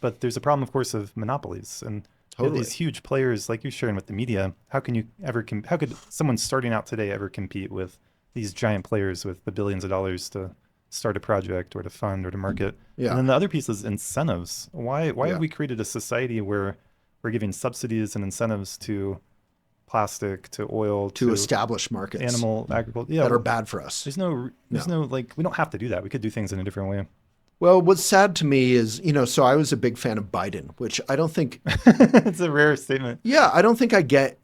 But there's a problem, of course, of monopolies and these huge players like you're sharing with the media. How could someone starting out today ever compete with these giant players with the billions of dollars to start a project or to fund or to market? Yeah. And then the other piece is incentives. Why have we created a society where we're giving subsidies and incentives to plastic, to oil, to establish markets, animal agriculture that are bad for us? There's no we don't have to do that. We could do things in a different way. Well, what's sad to me is, so I was a big fan of Biden, which I don't think it's a rare statement. Yeah, I don't think I get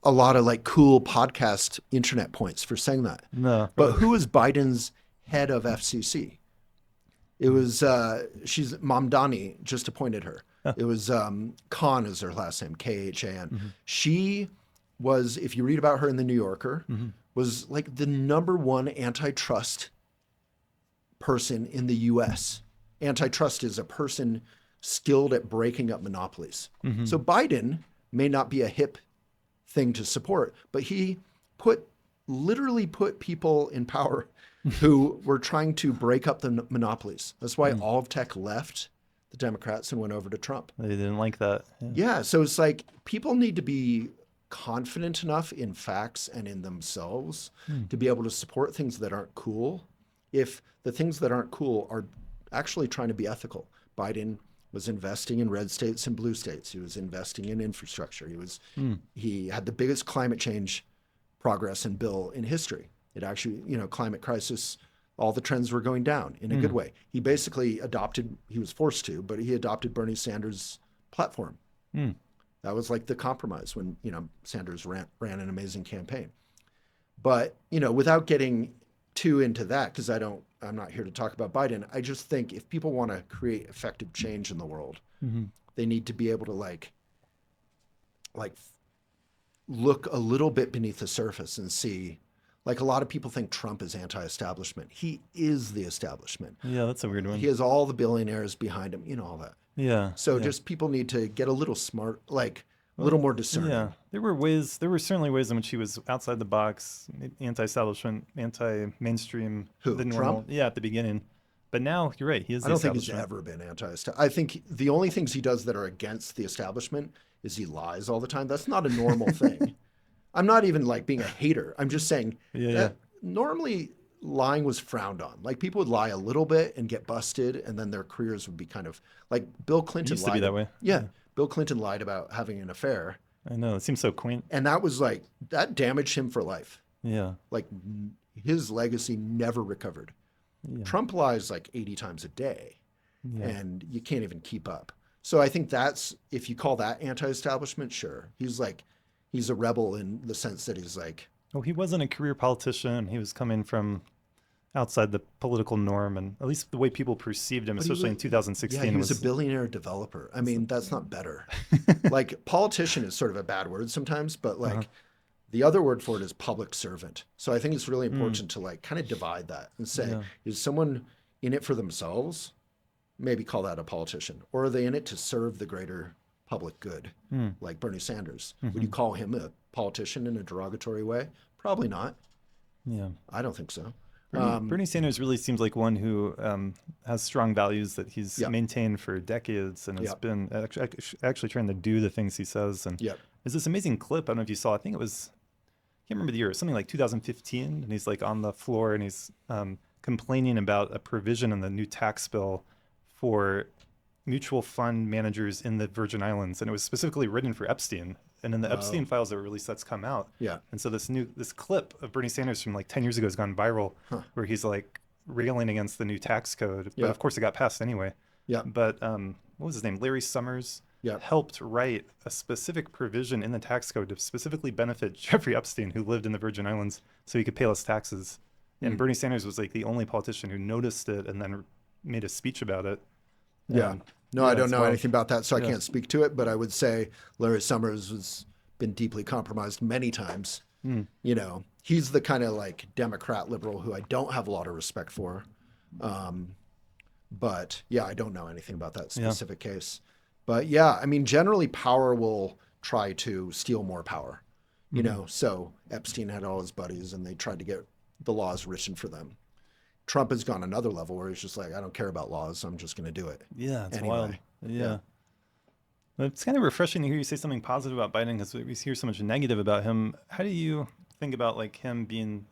a lot of like cool podcast internet points for saying that. No. But who is Biden's head of FCC? It was she's Mamdani just appointed her. It was Khan is her last name, Khan. She was, if you read about her in the New Yorker, was like the #1 antitrust person in the U.S. Antitrust is a person skilled at breaking up monopolies. So Biden may not be a hip thing to support, but he put literally put people in power who were trying to break up the monopolies. That's why all of tech left the Democrats and went over to Trump. They didn't like that. Yeah. So it's like people need to be confident enough in facts and in themselves to be able to support things that aren't cool if the things that aren't cool are actually trying to be ethical. Biden was investing in red states and blue states. He was investing in infrastructure. He had the biggest climate change progress and bill in history. It actually, climate crisis, all the trends were going down in a good way. He basically he was forced to, but he adopted Bernie Sanders' platform. That was like the compromise when, Sanders ran an amazing campaign. But, without getting too into that, because I'm not here to talk about Biden. I just think if people want to create effective change in the world, they need to be able to like look a little bit beneath the surface and see, like a lot of people think Trump is anti-establishment. He is the establishment. Yeah, that's a weird one. He has all the billionaires behind him, all that. Yeah. So just people need to get a little smart, like a little more discerning. Yeah, there were certainly ways in which he was outside the box, anti-establishment, anti-mainstream. Who, Trump? Yeah, at the beginning. But now, you're right, he is the establishment. I don't think he's ever been anti-establishment. I think the only things he does that are against the establishment is he lies all the time. That's not a normal thing. I'm not even like being a hater. I'm just saying that normally lying was frowned on. Like people would lie a little bit and get busted, and then their careers would be kind of like Bill Clinton It used to be that way. Yeah. Bill Clinton lied about having an affair. I know. It seems so quaint. And that was like, that damaged him for life. Yeah. Like his legacy never recovered. Yeah. Trump lies like 80 times a day and you can't even keep up. So I think if you call that anti-establishment, sure. He's a rebel in the sense that he's like. Well, he wasn't a career politician. He was coming from outside the political norm, and at least the way people perceived him, especially in 2016. Yeah, he was a billionaire developer. I mean, that's not better. Like politician is sort of a bad word sometimes, but like the other word for it is public servant. So I think it's really important to like kind of divide that and say, is someone in it for themselves? Maybe call that a politician. Or are they in it to serve the greater public good, like Bernie Sanders? Would you call him a politician in a derogatory way? Probably not. Yeah. I don't think so. Bernie Sanders really seems like one who has strong values that he's maintained for decades and has been actually trying to do the things he says. And there's this amazing clip, I don't know if you saw, I think it was, I can't remember the year, something like 2015, and he's like on the floor and he's complaining about a provision in the new tax bill for mutual fund managers in the Virgin Islands. And it was specifically written for Epstein. And in the Epstein files that were released, that's come out. Yeah. And so this clip of Bernie Sanders from like 10 years ago has gone viral, where he's like railing against the new tax code. But of course it got passed anyway. Yeah. But what was his name? Larry Summers helped write a specific provision in the tax code to specifically benefit Jeffrey Epstein, who lived in the Virgin Islands, so he could pay less taxes. And Bernie Sanders was like the only politician who noticed it and then made a speech about it. Yeah. No, I don't know anything about that, so I can't speak to it. But I would say Larry Summers has been deeply compromised many times. He's the kind of like Democrat liberal who I don't have a lot of respect for. But yeah, I don't know anything about that specific case. But yeah, I mean, generally power will try to steal more power. So Epstein had all his buddies and they tried to get the laws written for them. Trump has gone another level where he's just like, I don't care about laws, so I'm just going to do it. Yeah, it's wild. Yeah. It's kind of refreshing to hear you say something positive about Biden, because we hear so much negative about him. How do you think about like him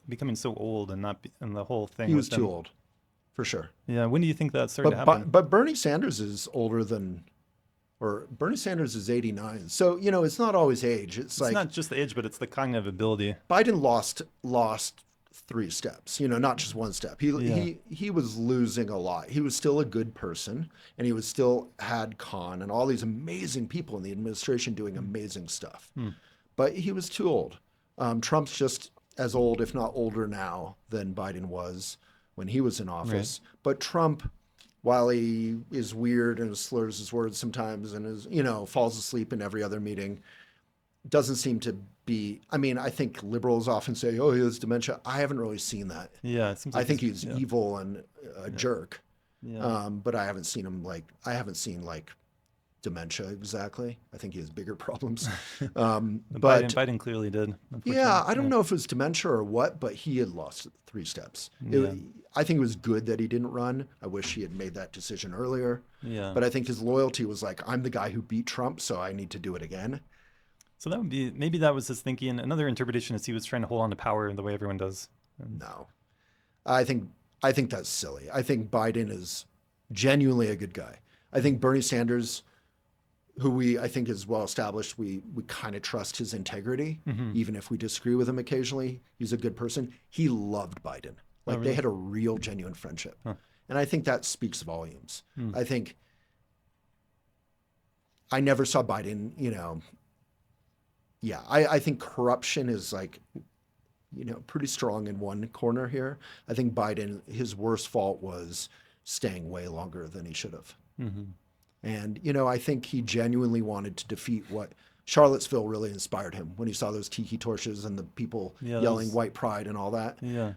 becoming so old and and the whole thing? He was too old, for sure. Yeah. When do you think that started to happen? But Bernie Sanders is older than, or Bernie Sanders is 89. So, it's not always age. It's like not just the age, but it's the cognitive ability. Biden lost 3 steps, not just 1 step. He was losing a lot. He was still a good person, and he was still had Khan and all these amazing people in the administration doing amazing stuff. But he was too old. Trump's just as old, if not older now than Biden was when he was in office. Right. But Trump, while he is weird and slurs his words sometimes and is, falls asleep in every other meeting, doesn't seem to be. I mean, I think liberals often say, "Oh, he has dementia." I haven't really seen that. Yeah, it seems like I think he's evil and a jerk. Yeah. But I haven't seen him like dementia exactly. I think he has bigger problems. But Biden clearly did. Yeah, I don't know if it was dementia or what, but he had lost 3 steps. I think it was good that he didn't run. I wish he had made that decision earlier. Yeah. But I think his loyalty was like, I'm the guy who beat Trump, so I need to do it again. So that would be, maybe that was his thinking. Another interpretation is he was trying to hold on to power in the way everyone does. No, I think that's silly. I think Biden is genuinely a good guy. I think Bernie Sanders, who I think is well established, we kind of trust his integrity, even if we disagree with him occasionally. He's a good person. He loved Biden. Like they had a real, genuine friendship. And I think that speaks volumes. I think I never saw Biden, I think corruption is like, pretty strong in one corner here. I think Biden, his worst fault was staying way longer than he should have. And, I think he genuinely wanted to defeat what Charlottesville really inspired him when he saw those tiki torches and the people yelling white pride and all that. Yeah.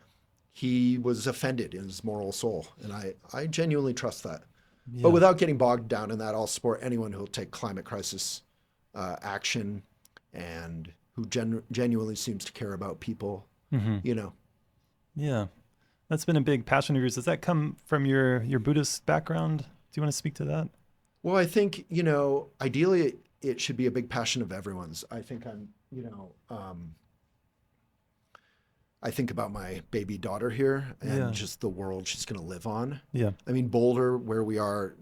He was offended in his moral soul. And I genuinely trust that. Yeah. But without getting bogged down in that, I'll support anyone who will take climate crisis action and who genuinely seems to care about people, Yeah. That's been a big passion of yours. Does that come from your Buddhist background? Do you want to speak to that? Well, I think, ideally it should be a big passion of everyone's. I think I think about my baby daughter here and just the world she's going to live on. Yeah. I mean, Boulder, where we are,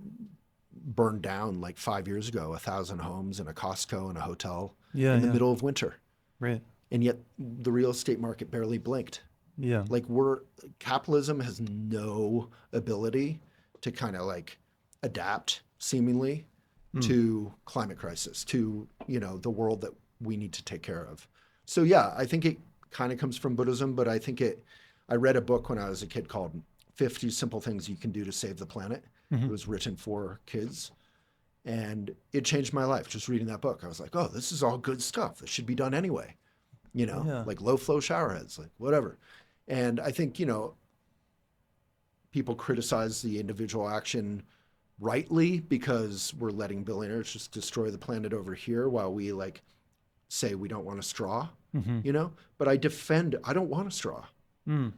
burned down like 5 years ago, 1,000 homes and a Costco and a hotel in the middle of winter. Right. And yet the real estate market barely blinked. Yeah. Like capitalism has no ability to kind of like adapt seemingly to climate crisis, to, the world that we need to take care of. So yeah, I think it kind of comes from Buddhism, but I think I read a book when I was a kid called 50 Simple Things You Can Do to Save the Planet. It was written for kids and it changed my life. Just reading that book, I was like, oh, this is all good stuff. This should be done anyway. Like low flow shower heads, like whatever. And I think, people criticize the individual action rightly because we're letting billionaires just destroy the planet over here while we like say we don't want a straw, but I don't want a straw.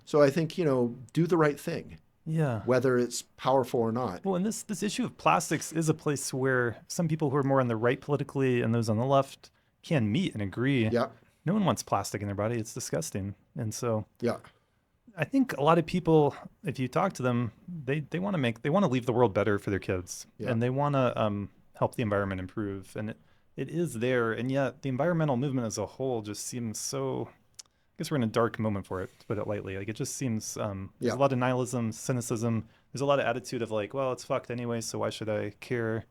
So I think, do the right thing. Yeah. Whether it's powerful or not. Well, and this issue of plastics is a place where some people who are more on the right politically and those on the left can meet and agree. Yeah. No one wants plastic in their body. It's disgusting. And so yeah, I think a lot of people, if you talk to them, they want to leave the world better for their kids, and they want to help the environment improve. And it is there. And yet the environmental movement as a whole just seems so, I guess we're in a dark moment for it, to put it lightly. Like it just seems, there's a lot of nihilism, cynicism. There's a lot of attitude of like, well, it's fucked anyway, so why should I care?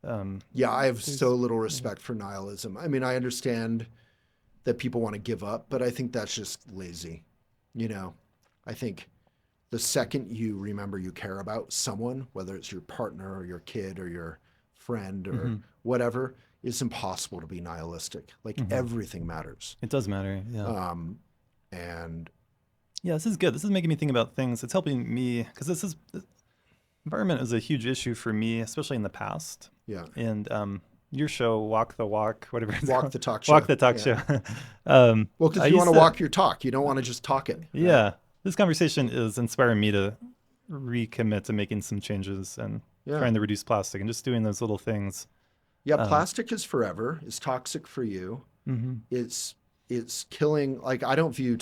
I have so little respect for nihilism. I mean, I understand that people want to give up, but I think that's just lazy. I think the second you remember you care about someone, whether it's your partner or your kid or your friend or whatever, it's impossible to be nihilistic. Like everything matters. It does matter. Yeah. And yeah, this is good. This is making me think about things. It's helping me because environment is a huge issue for me, especially in the past. Yeah. And your show, Walk the Walk, whatever it's Walk called. the Talk Show. Walk the Talk Show. Well, because you want to walk your talk. You don't want to just talk it. Yeah. This conversation is inspiring me to recommit to making some changes and trying to reduce plastic and just doing those little things. Yeah, plastic is forever. It's toxic for you. It's killing. Like I don't view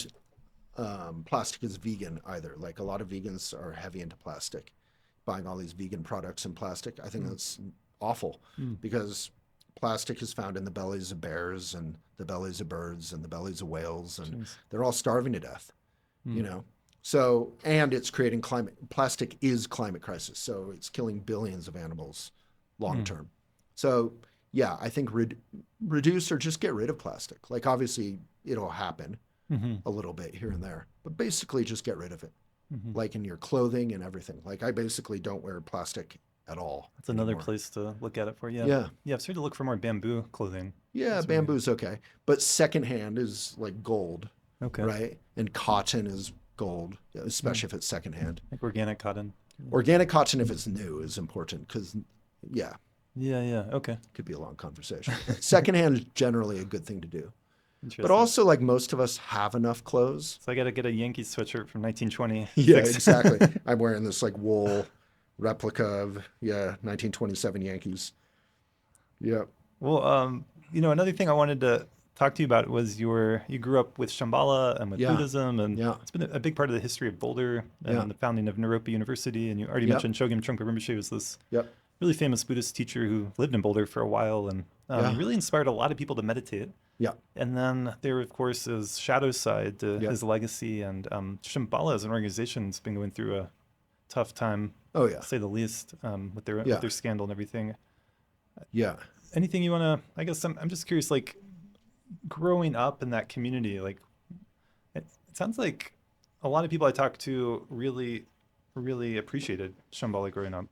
plastic as vegan either. Like a lot of vegans are heavy into plastic, buying all these vegan products in plastic. I think that's awful because plastic is found in the bellies of bears and the bellies of birds and the bellies of whales, and they're all starving to death. So, and it's creating plastic is climate crisis. So it's killing billions of animals long term. So yeah, I think reduce or just get rid of plastic. Like obviously it'll happen a little bit here and there, but basically just get rid of it. Like in your clothing and everything. Like I basically don't wear plastic at all. That's another place to look at it for. Yeah. I've started to look for more bamboo clothing. Yeah, bamboo's okay. But secondhand is like gold. Okay. Right? And cotton is gold, especially if it's secondhand. Like organic cotton. Organic cotton, if it's new, is important because, Yeah. Okay. Could be a long conversation. Secondhand is generally a good thing to do. Interesting. But also, like, most of us have enough clothes. So I got to get a Yankees sweatshirt from 1920. Yeah, exactly. I'm wearing this like wool replica of 1927 Yankees. Yeah. Well, another thing I wanted to talk to you about was you grew up with Shambhala and with Yeah. Buddhism, and Yeah. it's been a big part of the history of Boulder and Yeah. the founding of Naropa University. And you already Yep. mentioned Chogyam Trungpa Rinpoche was this Yep. really famous Buddhist teacher who lived in Boulder for a while and Yeah. really inspired a lot of people to meditate. Yeah. And then there, of course, is shadow side to Yeah. his legacy. And Shambhala as an organization has been going through a tough time, Oh yeah. to say the least, with Yeah. their scandal and everything. Yeah. Anything you want to, I guess I'm just curious, like growing up in that community, like it sounds like a lot of people I talked to really, really appreciated Shambhala growing up.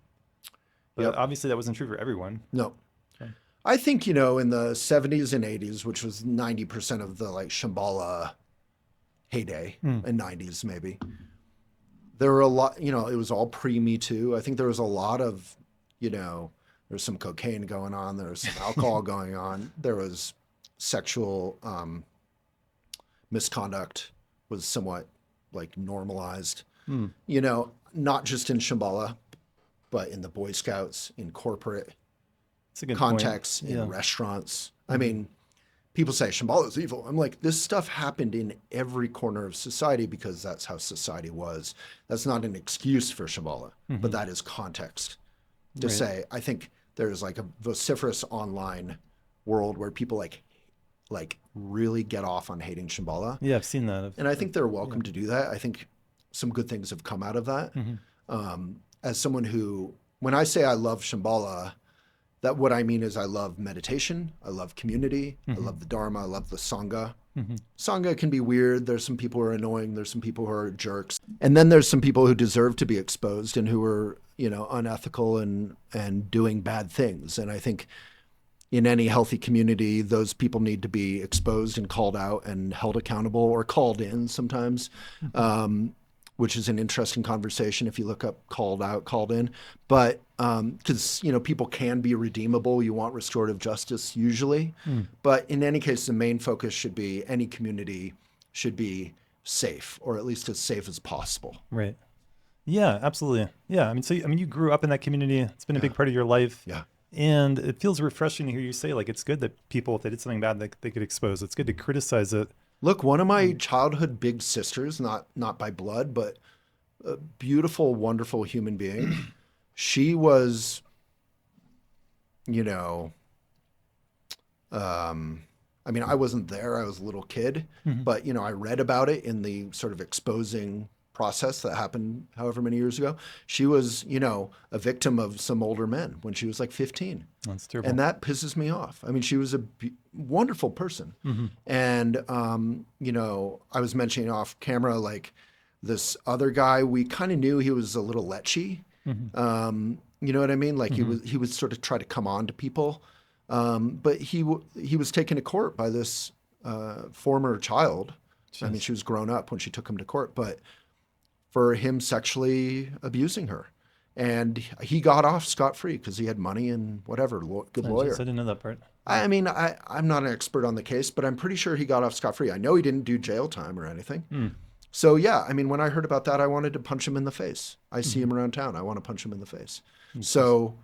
But Yep. obviously that wasn't true for everyone. No. Okay. I think, in the 70s and 80s, which was 90% of the like Shambhala heyday, and 90s maybe, there were a lot, it was all pre-Me Too. I think there was a lot of, there's some cocaine going on, there was some alcohol going on, there was sexual misconduct was somewhat like normalized, not just in Shambhala, but in the Boy Scouts, in corporate It's a good contexts, point. in Yeah. restaurants. I mean, people say Shambhala is evil. I'm like, this stuff happened in every corner of society because that's how society was. That's not an excuse for Shambhala, but that is context to Right. say, I think there's like a vociferous online world where people like really get off on hating Shambhala. Yeah, I've seen that. And I think they're welcome to do that. I think some good things have come out of that. As someone who, when I say I love Shambhala, that what I mean is I love meditation, I love community, I love the Dharma, I love the Sangha. Sangha can be weird. There's some people who are annoying. There's some people who are jerks. And then there's some people who deserve to be exposed and who are, unethical and doing bad things. And I think in any healthy community, those people need to be exposed and called out and held accountable or called in sometimes, which is an interesting conversation if you look up called out, called in. But because, people can be redeemable. You want restorative justice usually. But in any case, the main focus should be any community should be safe, or at least as safe as possible. Right. Yeah, absolutely. Yeah. I mean, you grew up in that community. It's been a big part of your life. Yeah. And it feels refreshing to hear you say, like, it's good that people, if they did something bad, they could expose. It's good to criticize it. Look, one of my childhood big sisters, not by blood, but a beautiful, wonderful human being. She was, I wasn't there. I was a little kid, but, I read about it in the sort of exposing process that happened however many years ago. She was, a victim of some older men when she was like 15. That's terrible. And that pisses me off. I mean, she was a wonderful person. And, I was mentioning off camera, like this other guy, we kind of knew he was a little lechy. You know what I mean? Like he would sort of try to come on to people. But he was taken to court by this former child. Jeez. I mean, she was grown up when she took him to court, but for him sexually abusing her. And he got off scot-free because he had money and whatever, good lawyer. I didn't know that part. I mean, I'm not an expert on the case, but I'm pretty sure he got off scot-free. I know he didn't do jail time or anything. So yeah, I mean, when I heard about that, I wanted to punch him in the face. I see him around town. I want to punch him in the face. So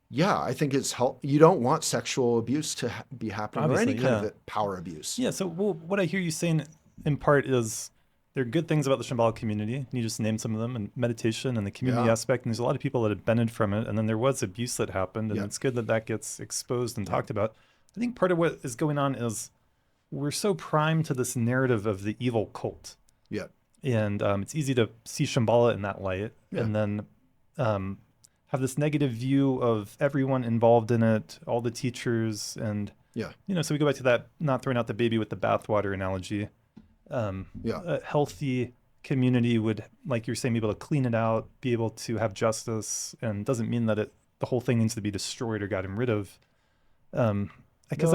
yeah, I think it's you don't want sexual abuse to be happening, obviously, or any kind of power abuse. Yeah. So what I hear you saying in part is there are good things about the Shambhala community. And you just named some of them, and meditation and the community aspect. And there's a lot of people that have benefited from it. And then there was abuse that happened, and it's good that that gets exposed and talked about. I think part of what is going on is we're so primed to this narrative of the evil cult. Yeah. And it's easy to see Shambhala in that light, and then have this negative view of everyone involved in it, all the teachers, and so we go back to that not throwing out the baby with the bathwater analogy. A healthy community would, like you're saying, be able to clean it out, be able to have justice, and doesn't mean that the whole thing needs to be destroyed or gotten rid of. Because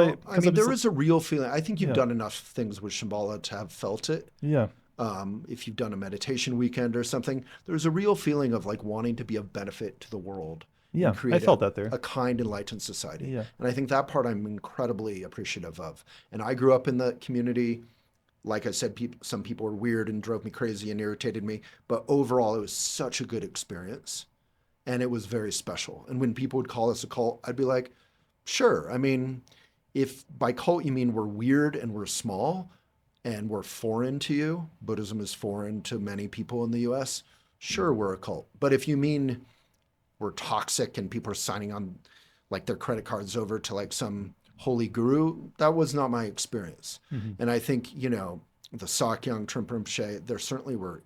there is a real feeling. I think you've done enough things with Shambhala to have felt it. Yeah. If you've done a meditation weekend or something, there's a real feeling of like wanting to be of benefit to the world Yeah, and I create felt that there. a kind, enlightened society. Yeah. And I think that part I'm incredibly appreciative of. And I grew up in the community. Like I said, some people were weird and drove me crazy and irritated me. But overall, it was such a good experience. And it was very special. And when people would call us a cult, I'd be like, sure. I mean, if by cult you mean we're weird and we're small and we're foreign to you, Buddhism is foreign to many people in the US, sure, we're a cult. But if you mean we're toxic and people are signing on like their credit cards over to like some holy guru, that was not my experience. And I think, you know, the Sakyong, Trungpa Rinpoche, there certainly were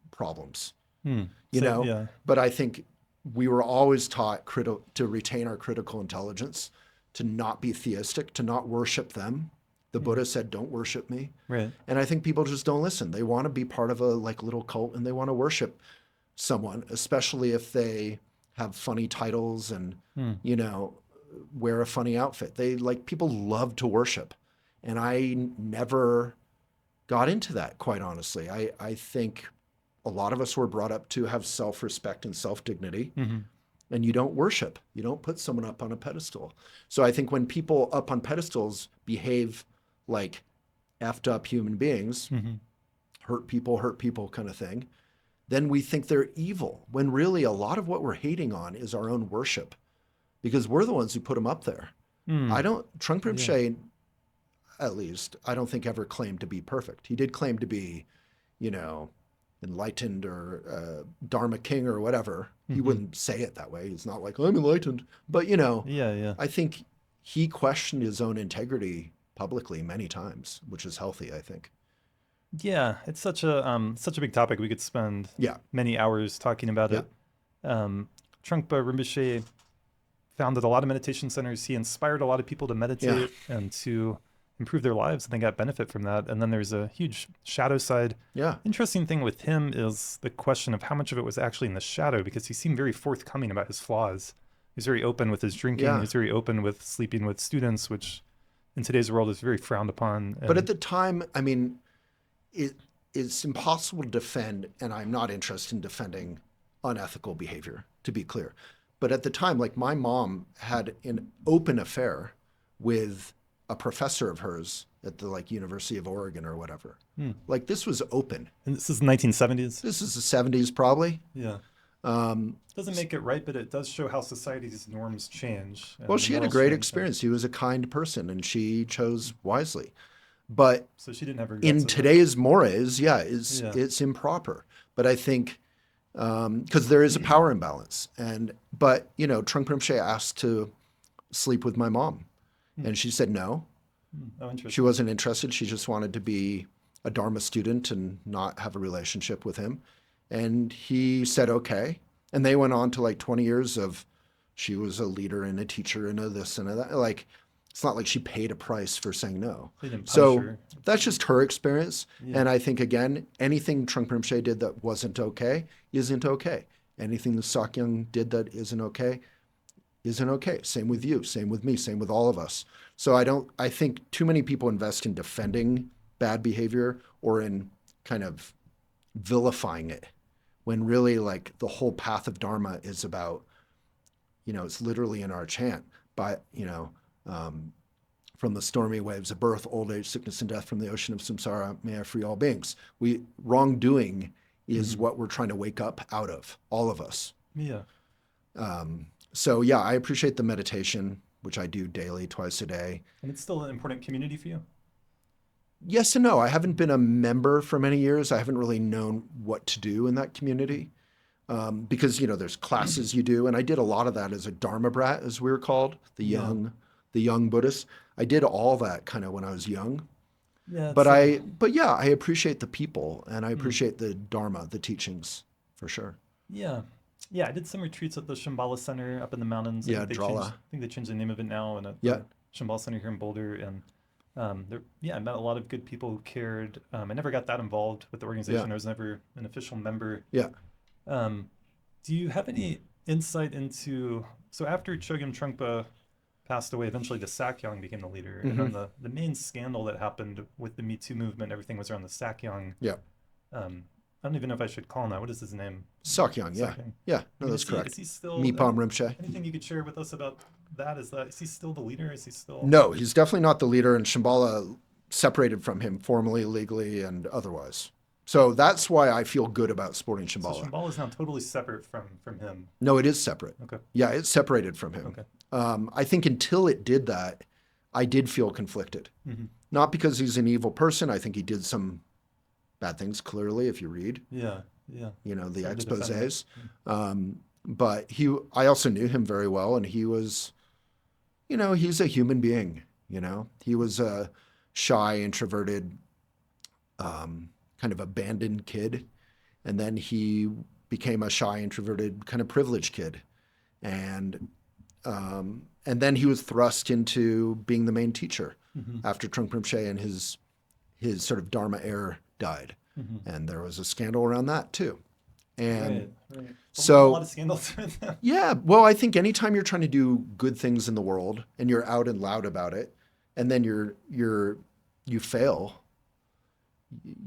problems, you know, yeah. but I think we were always taught to retain our critical intelligence, to not be theistic, to not worship them. The Buddha said, don't worship me. Right. And I think people just don't listen. They want to be part of a like little cult and they want to worship someone, especially if they have funny titles and, you know, wear a funny outfit. They like, people love to worship. And I never got into that, quite honestly. I think a lot of us were brought up to have self-respect and self-dignity. And you don't worship. You don't put someone up on a pedestal. So I think when people up on pedestals behave like effed up human beings, hurt people kind of thing, then we think they're evil, when really a lot of what we're hating on is our own worship, because we're the ones who put them up there. Trungpa Rinpoche, at least, I don't think ever claimed to be perfect. He did claim to be, you know, enlightened or Dharma king or whatever. He wouldn't say it that way. He's not like, I'm enlightened. But, you know, I think he questioned his own integrity publicly many times, which is healthy, I think. Yeah, it's such a big topic. We could spend many hours talking about it. Trungpa Rinpoche founded a lot of meditation centers. He inspired a lot of people to meditate and to improve their lives, and they got benefit from that. And then there's a huge shadow side. Interesting thing with him is the question of how much of it was actually in the shadow, because he seemed very forthcoming about his flaws. He's very open with his drinking. He's very open with sleeping with students, which in today's world is very frowned upon. But at the time, I mean, it's impossible to defend, and I'm not interested in defending unethical behavior, to be clear. But at the time, like, my mom had an open affair with a professor of hers at the like University of Oregon or whatever. Like, this was open. And this is 1970s? This is the 70s probably. Doesn't make it right, but it does show how society's norms change. Well, she had a great experience. He was a kind person and she chose wisely. But so she didn't have in today's mores, it's improper. But I think because there is a power imbalance. But, you know, Trungpa Rinpoche asked to sleep with my mom. And she said no. Oh, interesting. She wasn't interested. She just wanted to be a Dharma student and not have a relationship with him. And he said, okay. And they went on to like 20 years of, she was a leader and a teacher and a this and a that. Like, it's not like she paid a price for saying no. So that's just her experience. And I think, again, anything Trungpa Rinpoche did that wasn't okay isn't okay. Anything the Sakyong did that isn't okay. Same with you, same with me, same with all of us. So I think too many people invest in defending bad behavior or in kind of vilifying it, when really, like, the whole path of Dharma is about, you know, it's literally in our chant, but, you know, from the stormy waves of birth, old age, sickness, and death, from the ocean of samsara, may I free all beings. Wrongdoing is what we're trying to wake up out of, all of us. So yeah, I appreciate the meditation, which I do daily, twice a day. And it's still an important community for you? Yes and no. I haven't been a member for many years. I haven't really known what to do in that community because, you know, there's classes you do. And I did a lot of that as a Dharma brat, as we were called, the young Buddhists. I did all that kind of when I was young. But I appreciate the people and I appreciate the Dharma, the teachings, for sure. Yeah, I did some retreats at the Shambala Center up in the mountains. Yeah, I think they changed the name of it now, and at the Shambala Center here in Boulder. And I met a lot of good people who cared. I never got that involved with the organization. I was never an official member. Do you have any insight into, so after Chogyam Trungpa passed away, eventually the Sakyong became the leader. And then the main scandal that happened with the Me Too movement, everything was around the Sakyong. I don't even know if I should call him that. What is his name? Sakyong, yeah. Sakyong. Yeah, I no, mean, that's correct. Is he still Mipam Rinpoche. anything you could share with us about that? Is he still the leader? Is he still No, he's definitely not the leader, and Shambhala separated from him formally, legally, and otherwise. So that's why I feel good about supporting So Shambhala. Shambhala is now totally separate from him. No, it is separate. Okay. Yeah, it's separated from him. Okay. I think until it did that, I did feel conflicted. Mm-hmm. Not because he's an evil person. I think he did some bad things, clearly, if you read. Yeah. Yeah. You know, the Tried to defend exposés. But I also knew him very well, and he was, you know, he's a human being, you know. He was a shy, introverted, kind of abandoned kid. And then he became a shy, introverted, kind of privileged kid. And then he was thrust into being the main teacher after Trungpa Rinpoche and his sort of Dharma heir died. And there was a scandal around that too. And right. so a lot of scandals with them. yeah, well, I think anytime you're trying to do good things in the world and you're out and loud about it, and then you fail,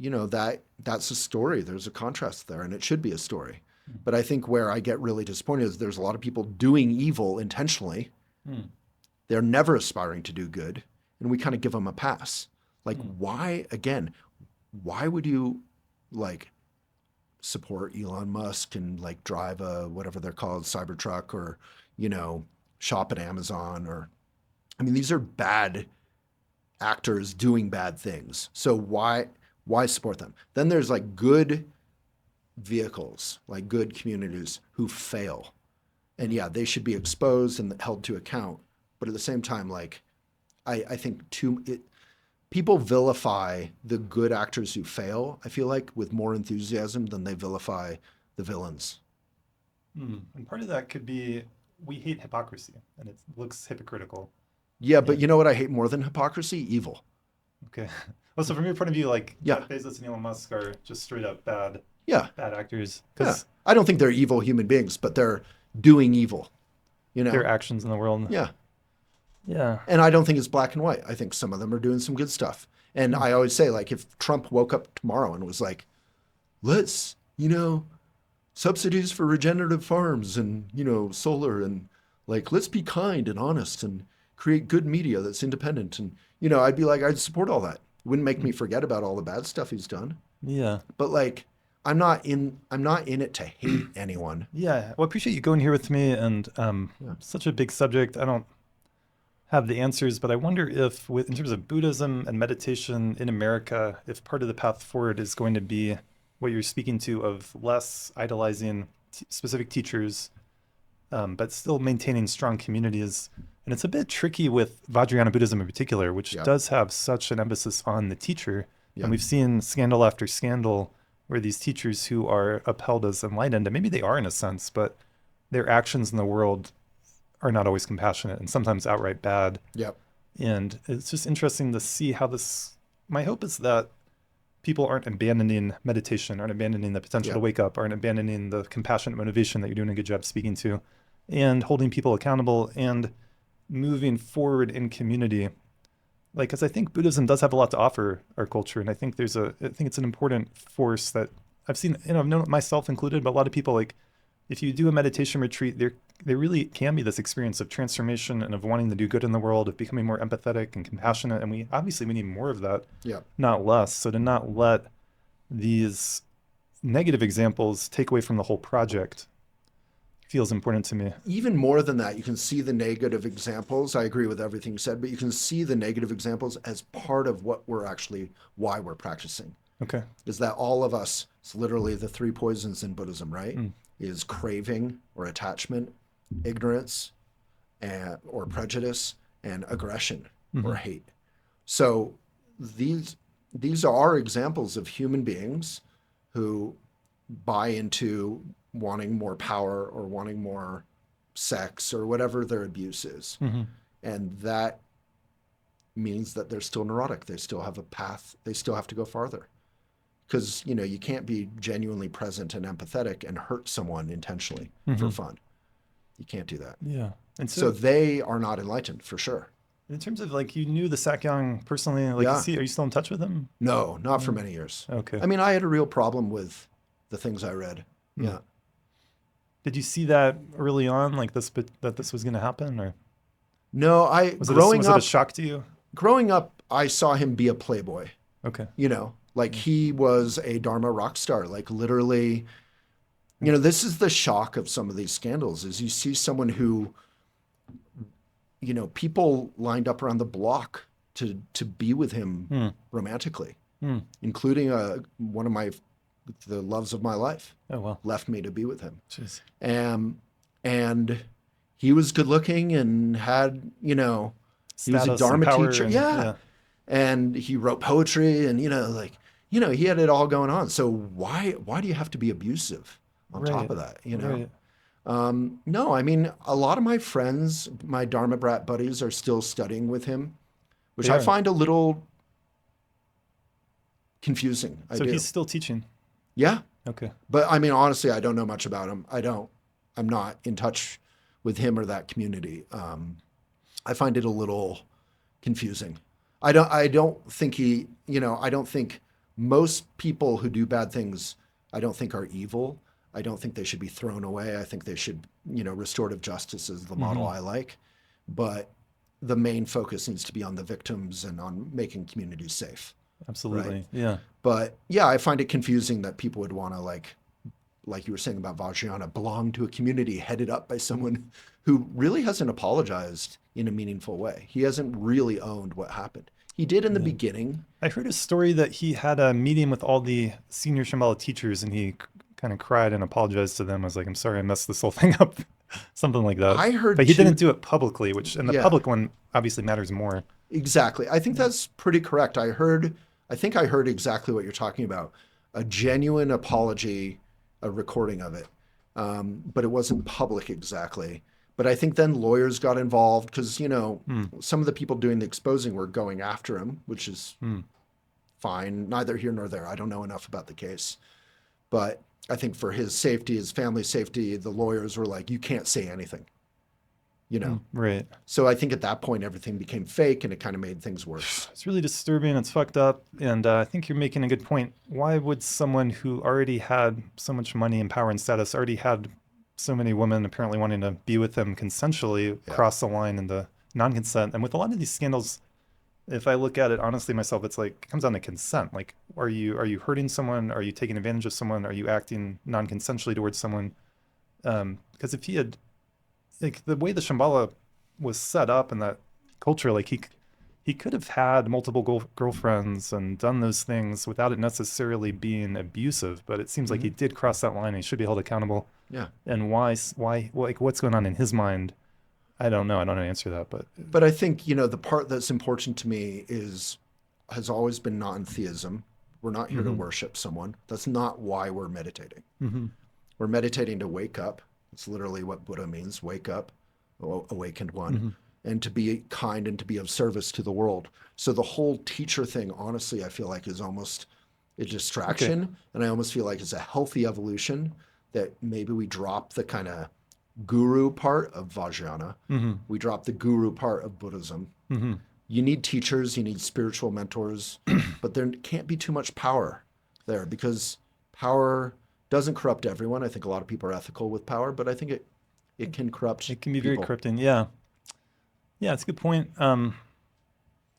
you know, that's a story. There's a contrast there, and it should be a story. But I think where I get really disappointed is there's a lot of people doing evil intentionally. They're never aspiring to do good, and we kind of give them a pass. Like, why would you like support Elon Musk and like drive a whatever they're called, Cybertruck, or, you know, shop at Amazon? Or, I mean, these are bad actors doing bad things. So why support them? Then there's like good vehicles, like good communities who fail. And yeah, they should be exposed and held to account. But at the same time, like, I think people vilify the good actors who fail, I feel like, with more enthusiasm than they vilify the villains. And part of that could be we hate hypocrisy, and it looks hypocritical. Yeah, but you know what I hate more than hypocrisy? Evil. Okay. Well, so from your point of view, like Yeah. Jeff Bezos and Elon Musk are just straight up bad actors. Yeah. 'Cause I don't think they're evil human beings, but they're doing evil. You know? their actions in the world. Yeah. Yeah. And I don't think it's black and white. I think some of them are doing some good stuff. And I always say, like, if Trump woke up tomorrow and was like, let's, you know, subsidies for regenerative farms and, you know, solar, and like, let's be kind and honest and create good media that's independent. And, you know, I'd be like, I'd support all that. It wouldn't make me forget about all the bad stuff he's done. Yeah. But like, I'm not in it to hate anyone. Yeah. Well, I appreciate you going here with me, and such a big subject. I don't have the answers, but I wonder if in terms of Buddhism and meditation in America, if part of the path forward is going to be what you're speaking to, of less idolizing specific teachers, but still maintaining strong communities. And it's a bit tricky with Vajrayana Buddhism in particular, which does have such an emphasis on the teacher. And we've seen scandal after scandal where these teachers who are upheld as enlightened, and maybe they are in a sense, but their actions in the world are not always compassionate and sometimes outright bad. Yep. And it's just interesting to see how my hope is that people aren't abandoning meditation, aren't abandoning the potential to wake up, aren't abandoning the compassionate motivation that you're doing a good job speaking to, and holding people accountable and moving forward in community. Like, because I think Buddhism does have a lot to offer our culture. And I think I think it's an important force that I've seen, you know, I've known myself included, but a lot of people, like, if you do a meditation retreat, there really can be this experience of transformation and of wanting to do good in the world, of becoming more empathetic and compassionate. And we need more of that, not less. So to not let these negative examples take away from the whole project feels important to me. Even more than that, you can see the negative examples. I agree with everything you said, but you can see the negative examples as part of why we're practicing. Okay. Is that all of us, it's literally the three poisons in Buddhism, right? Is craving or attachment, ignorance, or prejudice, and aggression or hate. So these are examples of human beings who buy into wanting more power or wanting more sex or whatever their abuse is. And that means that they're still neurotic. They still have a path. They still have to go farther. Because, you know, you can't be genuinely present and empathetic and hurt someone intentionally for fun. You can't do that. Yeah. And So they are not enlightened, for sure. in terms of, like, you knew the Sakyong personally, like, are you still in touch with him? No, not for many years. Okay. I mean, I had a real problem with the things I read. Mm. Yeah. Did you see that early on, like that this was going to happen, or No, was growing it a up, shock to you? I saw him be a playboy. Okay. You know, like he was a Dharma rock star, like literally, you know, this is the shock of some of these scandals is you see someone who, you know, people lined up around the block to be with him romantically, including one of the loves of my life. Oh, well. Left me to be with him. Jeez. And he was good looking and had, you know, he was a Status and Dharma power teacher. and- Yeah. And he wrote poetry and, you know, like, you know, he had it all going on. So why do you have to be abusive on top of that, you know? Right. No, I mean, a lot of my friends, my Dharma brat buddies are still studying with him, which They I are. find a little confusing. I So do. he's still teaching. Yeah. Okay. But I mean, honestly, I don't know much about him. I'm not in touch with him or that community. I find it a little confusing. I don't think I don't think most people who do bad things, I don't think are evil. I don't think they should be thrown away. I think they should, you know, restorative justice is the model I like. But the main focus needs to be on the victims and on making communities safe. Absolutely. Right. Yeah. But yeah, I find it confusing that people would want to like you were saying about Vajrayana, belong to a community headed up by someone who really hasn't apologized in a meaningful way. He hasn't really owned what happened. He did in the beginning. I heard a story that he had a meeting with all the senior Shambhala teachers and he kind of cried and apologized to them. I was like, I'm sorry, I messed this whole thing up. Something like that. I heard but he too- didn't do it publicly, which, and the Yeah. public one obviously matters more. Exactly. I think that's pretty correct. I think I heard exactly what you're talking about. A genuine apology, a recording of it. But it wasn't public exactly. But I think then lawyers got involved because, you know, some of the people doing the exposing were going after him, which is fine. Neither here nor there. I don't know enough about the case. But I think for his safety, his family's safety, the lawyers were like, you can't say anything, you know? Right. So I think at that point, everything became fake and it kind of made things worse. It's really disturbing. It's fucked up. And I think you're making a good point. Why would someone who already had so much money and power and status, already had so many women apparently wanting to be with him consensually, cross the line into non-consent? And with a lot of these scandals, if I look at it honestly myself, it's like, it comes down to consent. Like, are you hurting someone? Are you taking advantage of someone? Are you acting non-consensually towards someone? Because if he had, like, the way the Shambhala was set up and that culture, like he could have had multiple girlfriends and done those things without it necessarily being abusive, but it seems like he did cross that line and he should be held accountable. Yeah. And why, like, what's going on in his mind? I don't know. I don't know how to answer that, But I think, you know, the part that's important to me has always been non-theism. We're not here to worship someone. That's not why we're meditating. We're meditating to wake up. It's literally what Buddha means, wake up, awakened one, and to be kind and to be of service to the world. So the whole teacher thing, honestly, I feel like is almost a distraction. Okay. And I almost feel like it's a healthy evolution that maybe we drop the kind of guru part of Vajrayana. We drop the guru part of Buddhism. You need teachers, you need spiritual mentors, but there can't be too much power there because power doesn't corrupt everyone. I think a lot of people are ethical with power, but I think it can corrupt. it can be very people. corrupting. Yeah. Yeah, it's a good point. And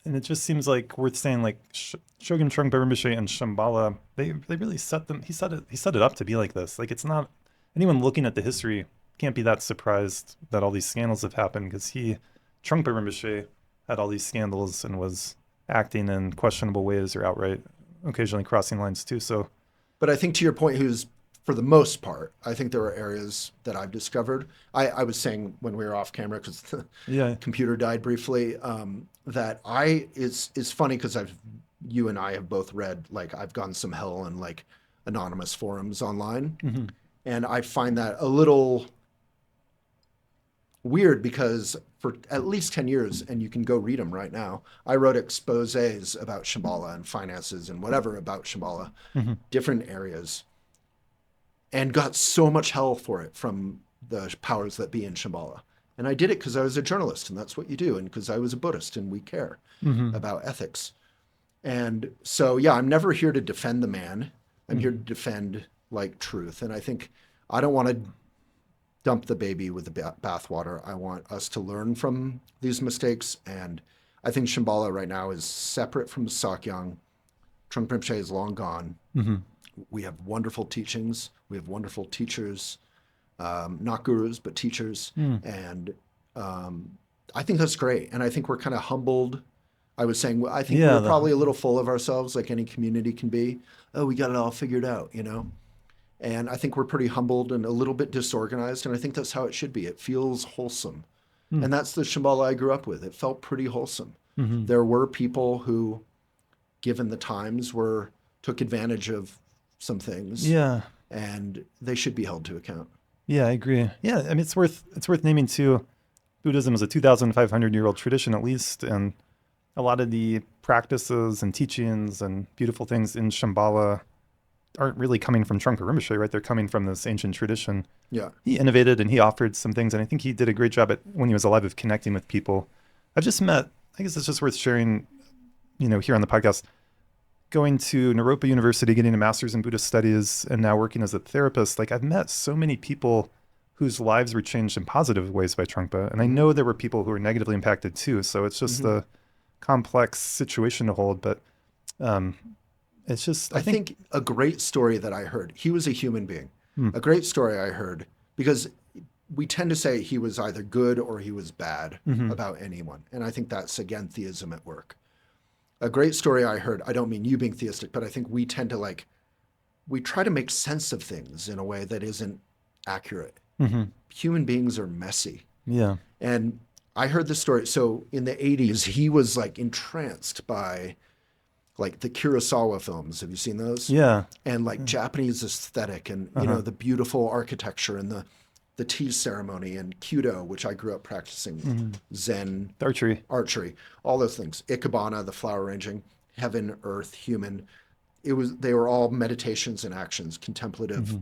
it just seems like worth saying, like, Shogun Trungpa Rinpoche and Shambhala, they really set them, he set it up to be like this. Like, it's not, anyone looking at the history can't be that surprised that all these scandals have happened because Trungpa Rinpoche had all these scandals and was acting in questionable ways or outright occasionally crossing lines too. So, but I think to your point, for the most part, I think there are areas that I've discovered. I was saying when we were off camera because the computer died briefly, that it's funny because you and I have both read, like, I've gone some hell in like anonymous forums online, and I find that a little weird because for at least 10 years, and you can go read them right now, I wrote exposés about Shambhala and finances and whatever about Shambhala, different areas, and got so much hell for it from the powers that be in Shambhala. And I did it because I was a journalist, and that's what you do, and because I was a Buddhist, and we care about ethics. And so, yeah, I'm never here to defend the man. I'm here to defend like truth. And I think I don't want to dump the baby with the bathwater. I want us to learn from these mistakes. And I think Shambhala right now is separate from Sakyong. Trungpa Rinpoche is long gone. Mm-hmm. We have wonderful teachings. We have wonderful teachers, not gurus, but teachers. And I think that's great. And I think we're kind of humbled. I was saying, I think we're probably a little full of ourselves, like any community can be. Oh, we got it all figured out, you know? And I think we're pretty humbled and a little bit disorganized. And I think that's how it should be. It feels wholesome. And that's the Shambhala I grew up with. It felt pretty wholesome. There were people who, given the times, took advantage of some things. Yeah. And they should be held to account. Yeah, I agree. Yeah, I mean, it's worth naming too. Buddhism is a 2,500-year-old tradition at least, and a lot of the practices and teachings and beautiful things in Shambhala aren't really coming from Trungpa Rinpoche, right? They're coming from this ancient tradition. Yeah. He innovated and he offered some things, and I think he did a great job when he was alive of connecting with people. I've just met, I guess it's just worth sharing, here on the podcast, going to Naropa University, getting a master's in Buddhist studies, and now working as a therapist. Like, I've met so many people whose lives were changed in positive ways by Trungpa. And I know there were people who were negatively impacted too. So it's just a complex situation to hold. But it's just, I think a great story that I heard, he was a human being. A great story I heard, because we tend to say he was either good or he was bad about anyone. And I think that's, again, theism at work. A great story I heard, I don't mean you being theistic, but I think we tend to we try to make sense of things in a way that isn't accurate. Human beings are messy. Yeah. And I heard this story. So in the 80s, he was entranced by the Kurosawa films. Have you seen those? Yeah. And Japanese aesthetic and, the beautiful architecture and the tea ceremony and Kyudo, which I grew up practicing, Zen, archery, all those things. Ikebana, the flower arranging, heaven, earth, human. They were all meditations and actions, contemplative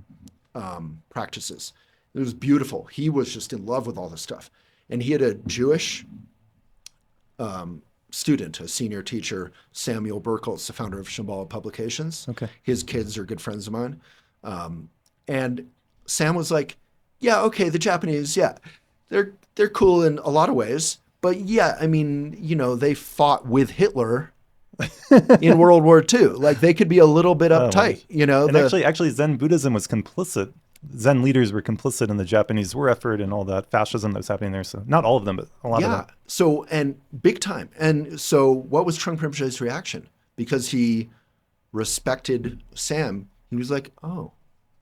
practices. It was beautiful. He was just in love with all this stuff. And he had a Jewish student, a senior teacher, Samuel Burkholz, the founder of Shambhala Publications. Okay. His kids are good friends of mine. And Sam was like, yeah, okay, the Japanese, yeah, they're cool in a lot of ways. But yeah, I mean, they fought with Hitler in World War II. They could be a little bit uptight, And actually, Zen Buddhism was complicit. Zen leaders were complicit in the Japanese war effort and all that fascism that was happening there. So not all of them, but a lot of them. So, and big time. And so what was Trungpa Rinpoche's reaction? Because he respected Sam, he was like, oh,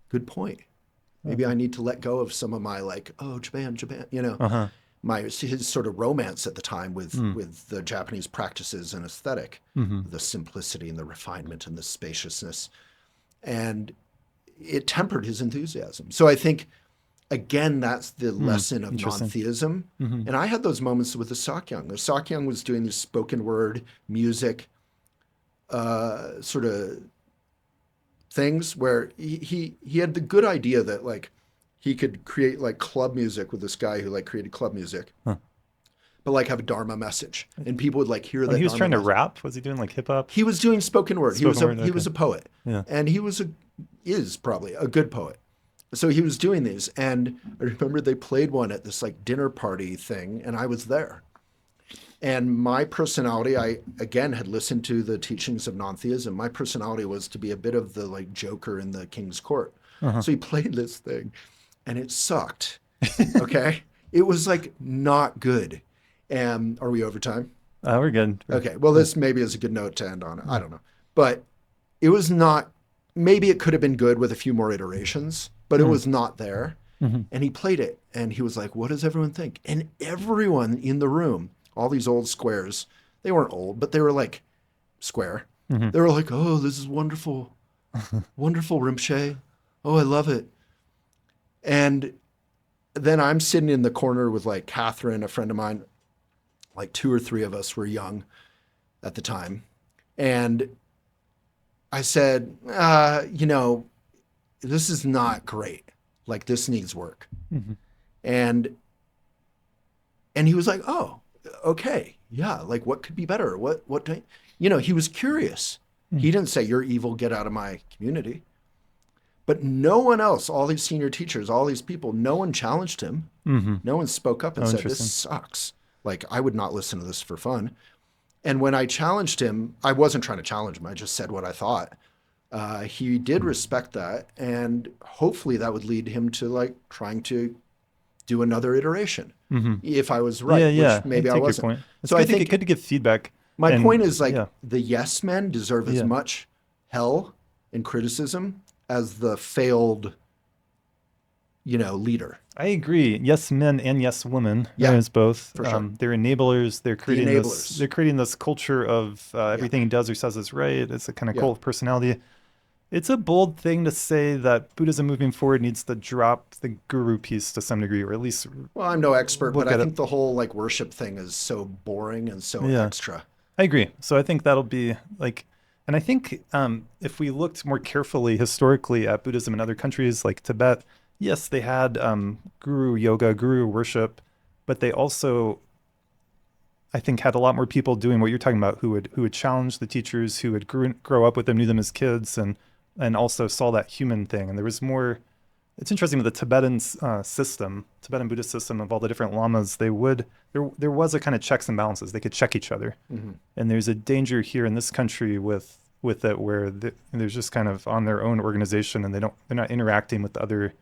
good point. Maybe I need to let go of some of my Japan, his sort of romance at the time with the Japanese practices and aesthetic, the simplicity and the refinement and the spaciousness. And it tempered his enthusiasm. So I think, again, that's the lesson of non-theism. And I had those moments with the Sakyong. The Sakyong was doing this spoken word music sort of things where he had the good idea that he could create club music with this guy who created club music, but have a Dharma message, and people would hear that. He was trying to rap. Was he doing hip hop? He was doing spoken word. He was a poet, yeah. And he is probably a good poet. So he was doing these, and I remember they played one at this dinner party thing, and I was there. And my personality, I, again, had listened to the teachings of non-theism. My personality was to be a bit of the Joker in the king's court. So he played this thing, and it sucked, okay? It was not good. And are we over time? We're good. Okay, well, this maybe is a good note to end on. I don't know. But it was not, maybe it could have been good with a few more iterations, but it was not there. And he played it, and he was like, what does everyone think? And everyone in the room, all these old squares, they weren't old, but they were square. They were like, oh, this is wonderful. Wonderful, Rinpoche. Oh, I love it. And then I'm sitting in the corner with Catherine, a friend of mine, 2 or 3 of us were young at the time. And I said, this is not great. This needs work. And he was like, oh, okay, yeah, what could be better? What do he was curious. He didn't say, you're evil, get out of my community. But no one else, all these senior teachers, all these people, no one challenged him. Mm-hmm. No one spoke up and Oh, said, interesting. this sucks. Like, I would not listen to this for fun. And when I challenged him, I wasn't trying to challenge him. I just said what I thought. He did respect that. And hopefully that would lead him to like trying to do another iteration Mm-hmm. if I was right, Yeah, yeah. which maybe I take your wasn't. point. It's So good I think good to give feedback. my And point is like yeah, the yes men deserve as yeah, much hell and criticism as the failed, leader. I agree. Yes, men and yes, women. Yeah, There's both. for sure. They're enablers. They're The creating this. enablers. They're creating this culture of Yeah, everything he does or says is right. It's a kind of yeah. cult of personality. It's a bold thing to say that Buddhism moving forward needs to drop the guru piece to some degree, or at least Well, I'm no expert, but look I at it. think the whole like worship thing is so boring and so Yeah, extra. I agree. So I think that'll be like, and I think if we looked more carefully historically at Buddhism in other countries like Tibet, yes, they had guru yoga, guru worship, but they also, I think, had a lot more people doing what you're talking about, who would challenge the teachers, who would grow up with them, knew them as kids, and also saw that human thing. And there was more. It's interesting with the Tibetan Tibetan Buddhist system of all the different lamas. There was a kind of checks and balances. They could check each other, Hmm. and there's a danger here in this country with it where there's just kind of on their own organization, and they're not interacting with the other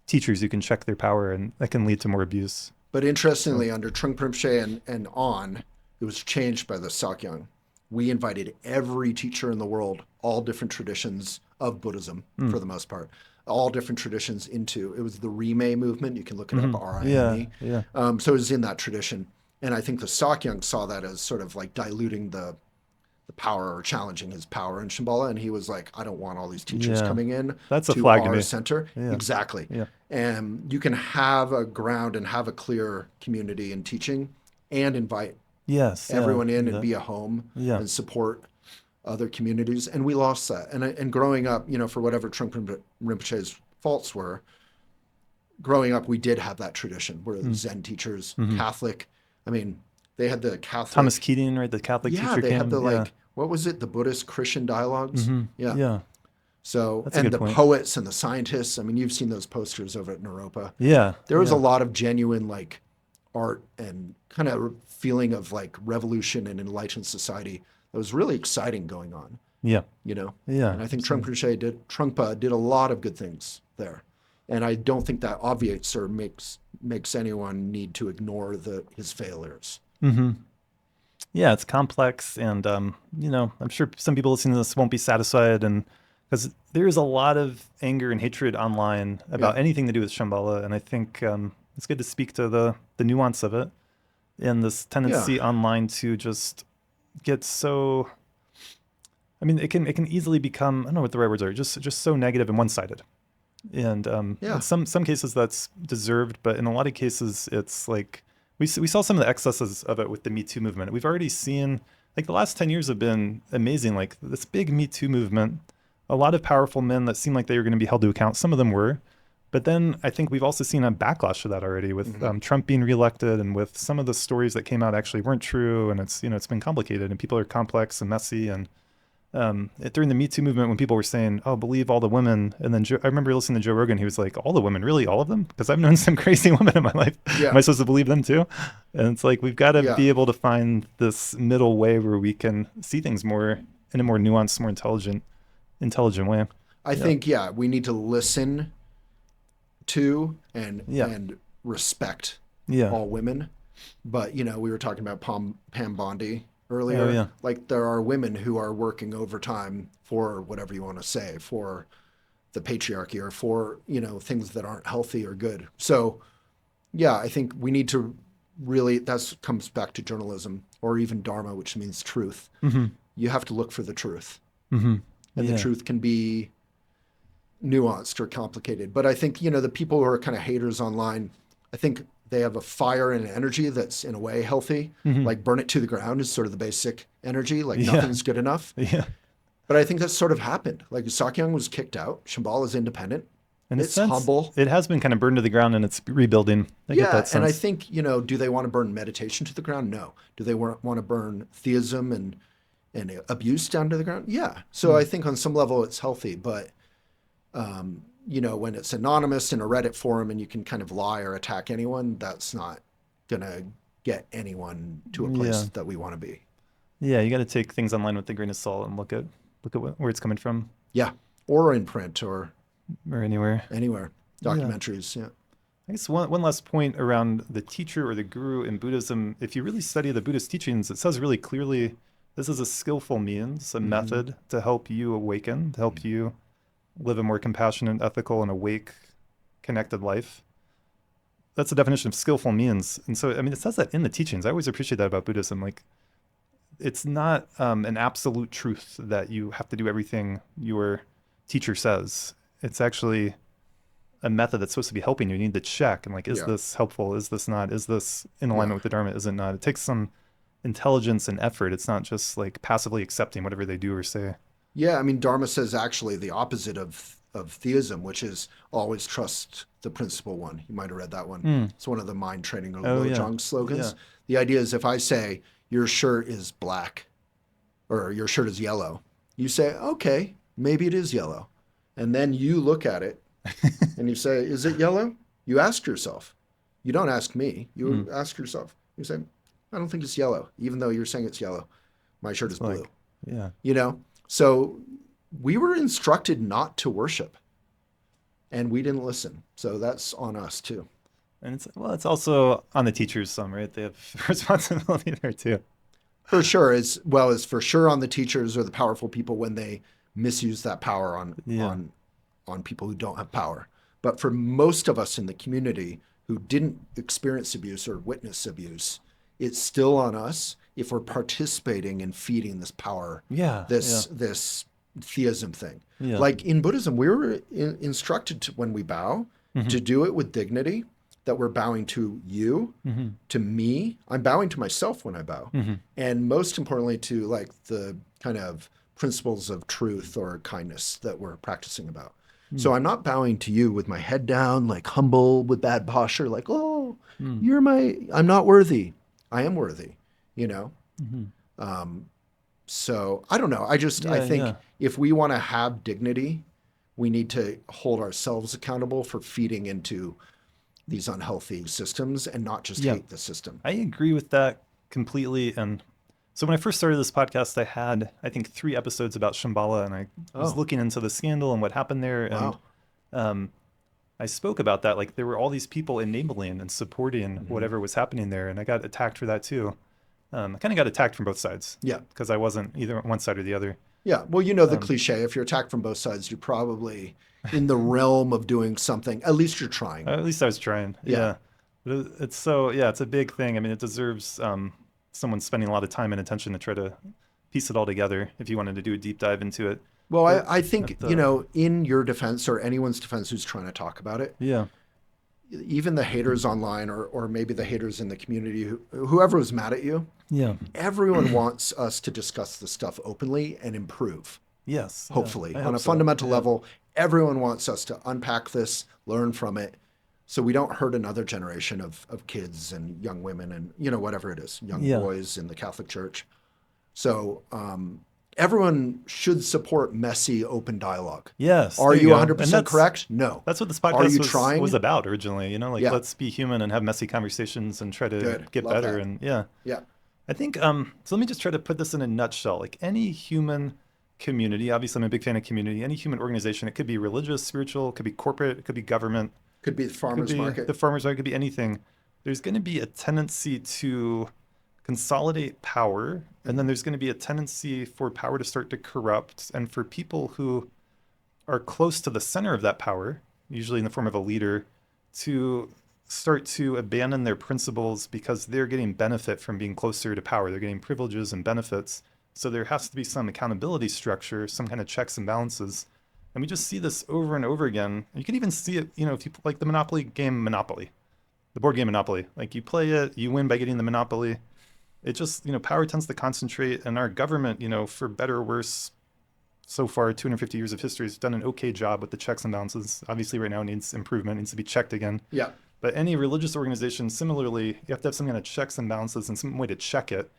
teachers who can check their power, and that can lead to more abuse. But So, interestingly, under Trungpa Rinpoche and on, it was changed by the Sakyong. We invited every teacher in the world, all different traditions of Buddhism for the most part, all different traditions into. It was the Rime movement. You can look it up, yeah, RIME. yeah, So it was in that tradition, and I think the Sakyong saw that as sort of like diluting the power or challenging his power in Shambhala, and he was like, I don't want all these teachers yeah. coming in That's a to flag to our me. center. Yeah, Exactly. yeah, And you can have a ground and have a clear community in teaching and invite yes, yeah. everyone in and That, be a home yeah, and support other communities. And we lost that. And growing up, for whatever Trungpa Rinpoche's faults were, growing up, we did have that tradition where the Zen teachers, Catholic, I mean, they had the Thomas Catholic, Keating, right? The Catholic yeah, teacher they had came. the Yeah, like, what was it? The Buddhist Christian dialogues. Yeah. yeah. So, That's a and good the point. poets and the scientists. I mean, you've seen those posters over at Naropa. Yeah, There was a yeah, lot of genuine like art and kind of feeling of like revolution and enlightened society that was really exciting going on, yeah, yeah. And I think Absolutely. Trungpa did a lot of good things there. And I don't think that obviates or makes anyone need to ignore his failures. Mm-hmm. Yeah, it's complex, and I'm sure some people listening to this won't be satisfied, and because there's a lot of anger and hatred online Yeah. about anything to do with Shambhala, and I think it's good to speak to the nuance of it, and this Yeah. tendency online to just get so. I mean, it can easily become, I don't know what the right words are, just so negative and one-sided, and Yeah. in some cases that's deserved, but in a lot of cases it's like we saw some of the excesses of it with the Me Too movement. We've already seen, like, the last 10 years have been amazing. Like this big Me Too movement, a lot of powerful men that seemed like they were going to be held to account. Some of them were, but then I think we've also seen a backlash to that already with Trump being reelected, and with some of the stories that came out actually weren't true, and it's been complicated, and people are complex and messy. And during the Me Too movement, when people were saying, "Oh, believe all the women," and then I remember listening to Joe Rogan, he was like, "All the women, really, all of them?" Because I've known some crazy women in my life. Am Yeah. I supposed to believe them too? And it's like we've got to Yeah. be able to find this middle way where we can see things more in a more nuanced, more intelligent way. I Yeah, think, yeah, we need to listen to yeah, and respect yeah. all women. But, we were talking about Pam Bondi Oh earlier. yeah, Like, there are women who are working overtime for whatever you want to say, for the patriarchy or for, things that aren't healthy or good. So, yeah, I think we need to really, that comes back to journalism or even Dharma, which means truth. mm-hmm. You have to look for the truth. Mm-hmm. And the Yeah, truth can be nuanced or complicated. But I think, the people who are kind of haters online, I think they have a fire and an energy that's in a way healthy. mm-hmm. Like burn it to the ground is sort of the basic energy, like Yeah, nothing's good enough. yeah. But I think that's sort of happened. Like Sakyong was kicked out. Shambhala is independent. In a It's sense, humble. it has been kind of burned to the ground, and it's rebuilding. I get Yeah. that And I sense. think, do they want to burn meditation to the ground? No. Do they want to burn theism and abuse down to the ground? Yeah. So I think on some level it's healthy, but When it's anonymous in a Reddit forum and you can kind of lie or attack anyone, that's not going to get anyone to a place that we want to be. Yeah, you got to take things online with a grain of salt and look at where it's coming from. Yeah, or in print or anywhere. Documentaries, yeah. I guess one last point around the teacher or the guru in Buddhism. If you really study the Buddhist teachings, it says really clearly this is a skillful means, a method to help you awaken, to help you live a more compassionate, ethical, and awake, connected life. That's the definition of skillful means. And so, I mean, it says that in the teachings. I always appreciate that about Buddhism. Like, it's not an absolute truth that you have to do everything your teacher says. It's actually a method that's supposed to be helping you. You need to check and like, is this helpful? Is this not? Is this in alignment with the Dharma? Is it not? It takes some intelligence and effort. It's not just like passively accepting whatever they do or say. Yeah, I mean, Dharma says actually the opposite of theism, which is always trust the principal one. You might have read that one. It's one of the mind training or Lojong slogans. Yeah. The idea is if I say, your shirt is black or your shirt is yellow, you say, okay, maybe it is yellow. And then you look at it and you say, is it yellow? You ask yourself. You don't ask me. You ask yourself. You say, I don't think it's yellow, even though you're saying it's yellow. My shirt is blue. Yeah. So we were instructed not to worship and we didn't listen. So that's on us too. And it's also on the teachers some, right? They have responsibility there too. For sure. As well as for sure on the teachers or the powerful people when they misuse that power on people who don't have power. But for most of us in the community who didn't experience abuse or witness abuse, it's still on us if we're participating in feeding this power, this theism thing. Yeah. Like in Buddhism, we were instructed to, when we bow, to do it with dignity, that we're bowing to you, to me. I'm bowing to myself when I bow. And most importantly, to like the kind of principles of truth or kindness that we're practicing about. So I'm not bowing to you with my head down, like humble with bad posture, like, oh, I'm not worthy. I am worthy, So I don't know. I think if we want to have dignity, we need to hold ourselves accountable for feeding into these unhealthy systems and not just hate the system. I agree with that completely. And so when I first started this podcast, I had, I think, 3 episodes about Shambala, and I was looking into the scandal and what happened there. And I spoke about that. Like there were all these people enabling and supporting whatever was happening there. And I got attacked for that too. I kind of got attacked from both sides. Yeah. Because I wasn't either one side or the other. Yeah. Well, the cliche, if you're attacked from both sides, you're probably in the realm of doing something. At least you're trying. At least I was trying. Yeah. It's a big thing. I mean, it deserves someone spending a lot of time and attention to try to piece it all together if you wanted to do a deep dive into it. Well, I think, in your defense or anyone's defense who's trying to talk about it. Yeah. Even the haters online or maybe the haters in the community, whoever was mad at you. Yeah. Everyone wants us to discuss this stuff openly and improve. Yes. Hopefully. On a fundamental level, everyone wants us to unpack this, learn from it, so we don't hurt another generation of kids and young women and, whatever it is, young boys in the Catholic Church. So everyone should support messy, open dialogue. Yes. Are you 100% correct? No. That's what this podcast was about originally, let's be human and have messy conversations and try to get better. That. And I think, so let me just try to put this in a nutshell. Like any human community, obviously I'm a big fan of community, any human organization, it could be religious, spiritual, it could be corporate, it could be government. Could be the farmer's market. The farmer's market, could be anything. There's going to be a tendency to consolidate power, and then there's going to be a tendency for power to start to corrupt, and for people who are close to the center of that power, usually in the form of a leader, to start to abandon their principles because they're getting benefit from being closer to power. They're getting privileges and benefits. So there has to be some accountability structure, some kind of checks and balances. And we just see this over and over again. You can even see it, if you like the Monopoly game Monopoly, the board game Monopoly. Like you play it, you win by getting the Monopoly. It just, power tends to concentrate, and our government, for better or worse, so far, 250 years of history has done an okay job with the checks and balances. Obviously right now it needs improvement, needs to be checked again. Yeah. But any religious organization, similarly, you have to have some kind of checks and balances and some way to check it.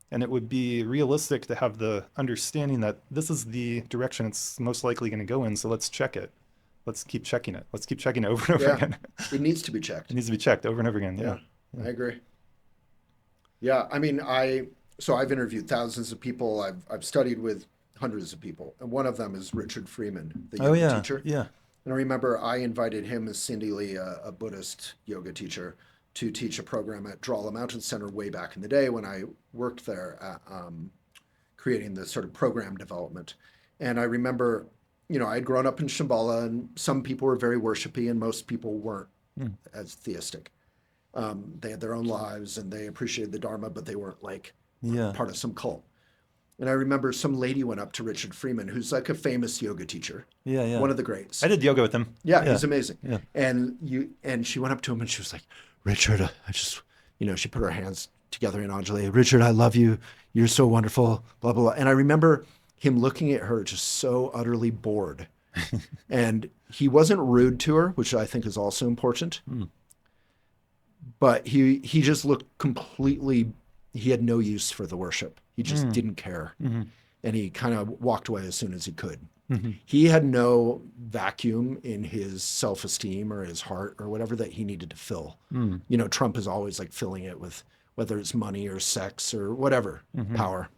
And it would be realistic to have the understanding that this is the direction it's most likely going to go in, so let's check it. let's keep checking it. Let's keep checking it over and over Yeah. again. It needs to be checked. It needs to be checked over and over again. Yeah. I agree. Yeah, I mean, so I've interviewed thousands of people. I've studied with hundreds of people, and one of them is Richard Freeman, the yoga teacher. Yeah. And I remember I invited him as Cindy Lee, a Buddhist yoga teacher, to teach a program at Drawla Mountain Center way back in the day when I worked there at, creating the sort of program development. And I remember, I'd grown up in Shambala, and some people were very worshipy, and most people weren't as theistic. They had their own lives, and they appreciated the Dharma, but they weren't like part of some cult. And I remember some lady went up to Richard Freeman, who's like a famous yoga teacher, one of the greats. I did yoga with him. Yeah, he's amazing. Yeah. And she went up to him and she was like, Richard, I just, she put her hands together in Anjali. Richard, I love you. You're so wonderful, blah, blah, blah. And I remember him looking at her just so utterly bored. And he wasn't rude to her, which I think is also important. But he just looked completely, he had no use for the worship. He just didn't care. And he kind of walked away as soon as he could. He had no vacuum in his self-esteem or his heart or whatever that he needed to fill. Trump is always like filling it with whether it's money or sex or whatever, power.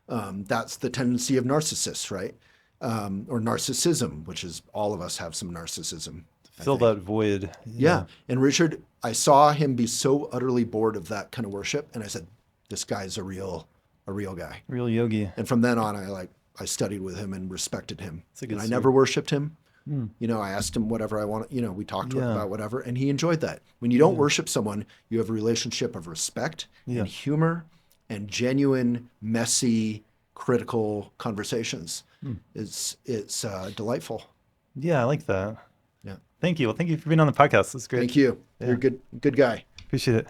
That's the tendency of narcissists, right? Or narcissism, which is all of us have some narcissism. Fill that void. Yeah. And Richard, I saw him be so utterly bored of that kind of worship. And I said, this guy's a real guy. Real yogi. And from then on, I studied with him and respected him. And I story. never worshiped him. I asked him whatever I wanted, we talked about whatever, and he enjoyed that. When you don't worship someone, you have a relationship of respect and humor and genuine, messy, critical conversations. It's delightful. Yeah, I like that. Yeah. Thank you. Well, thank you for being on the podcast. It's great. Thank you. You're a good guy. Appreciate it.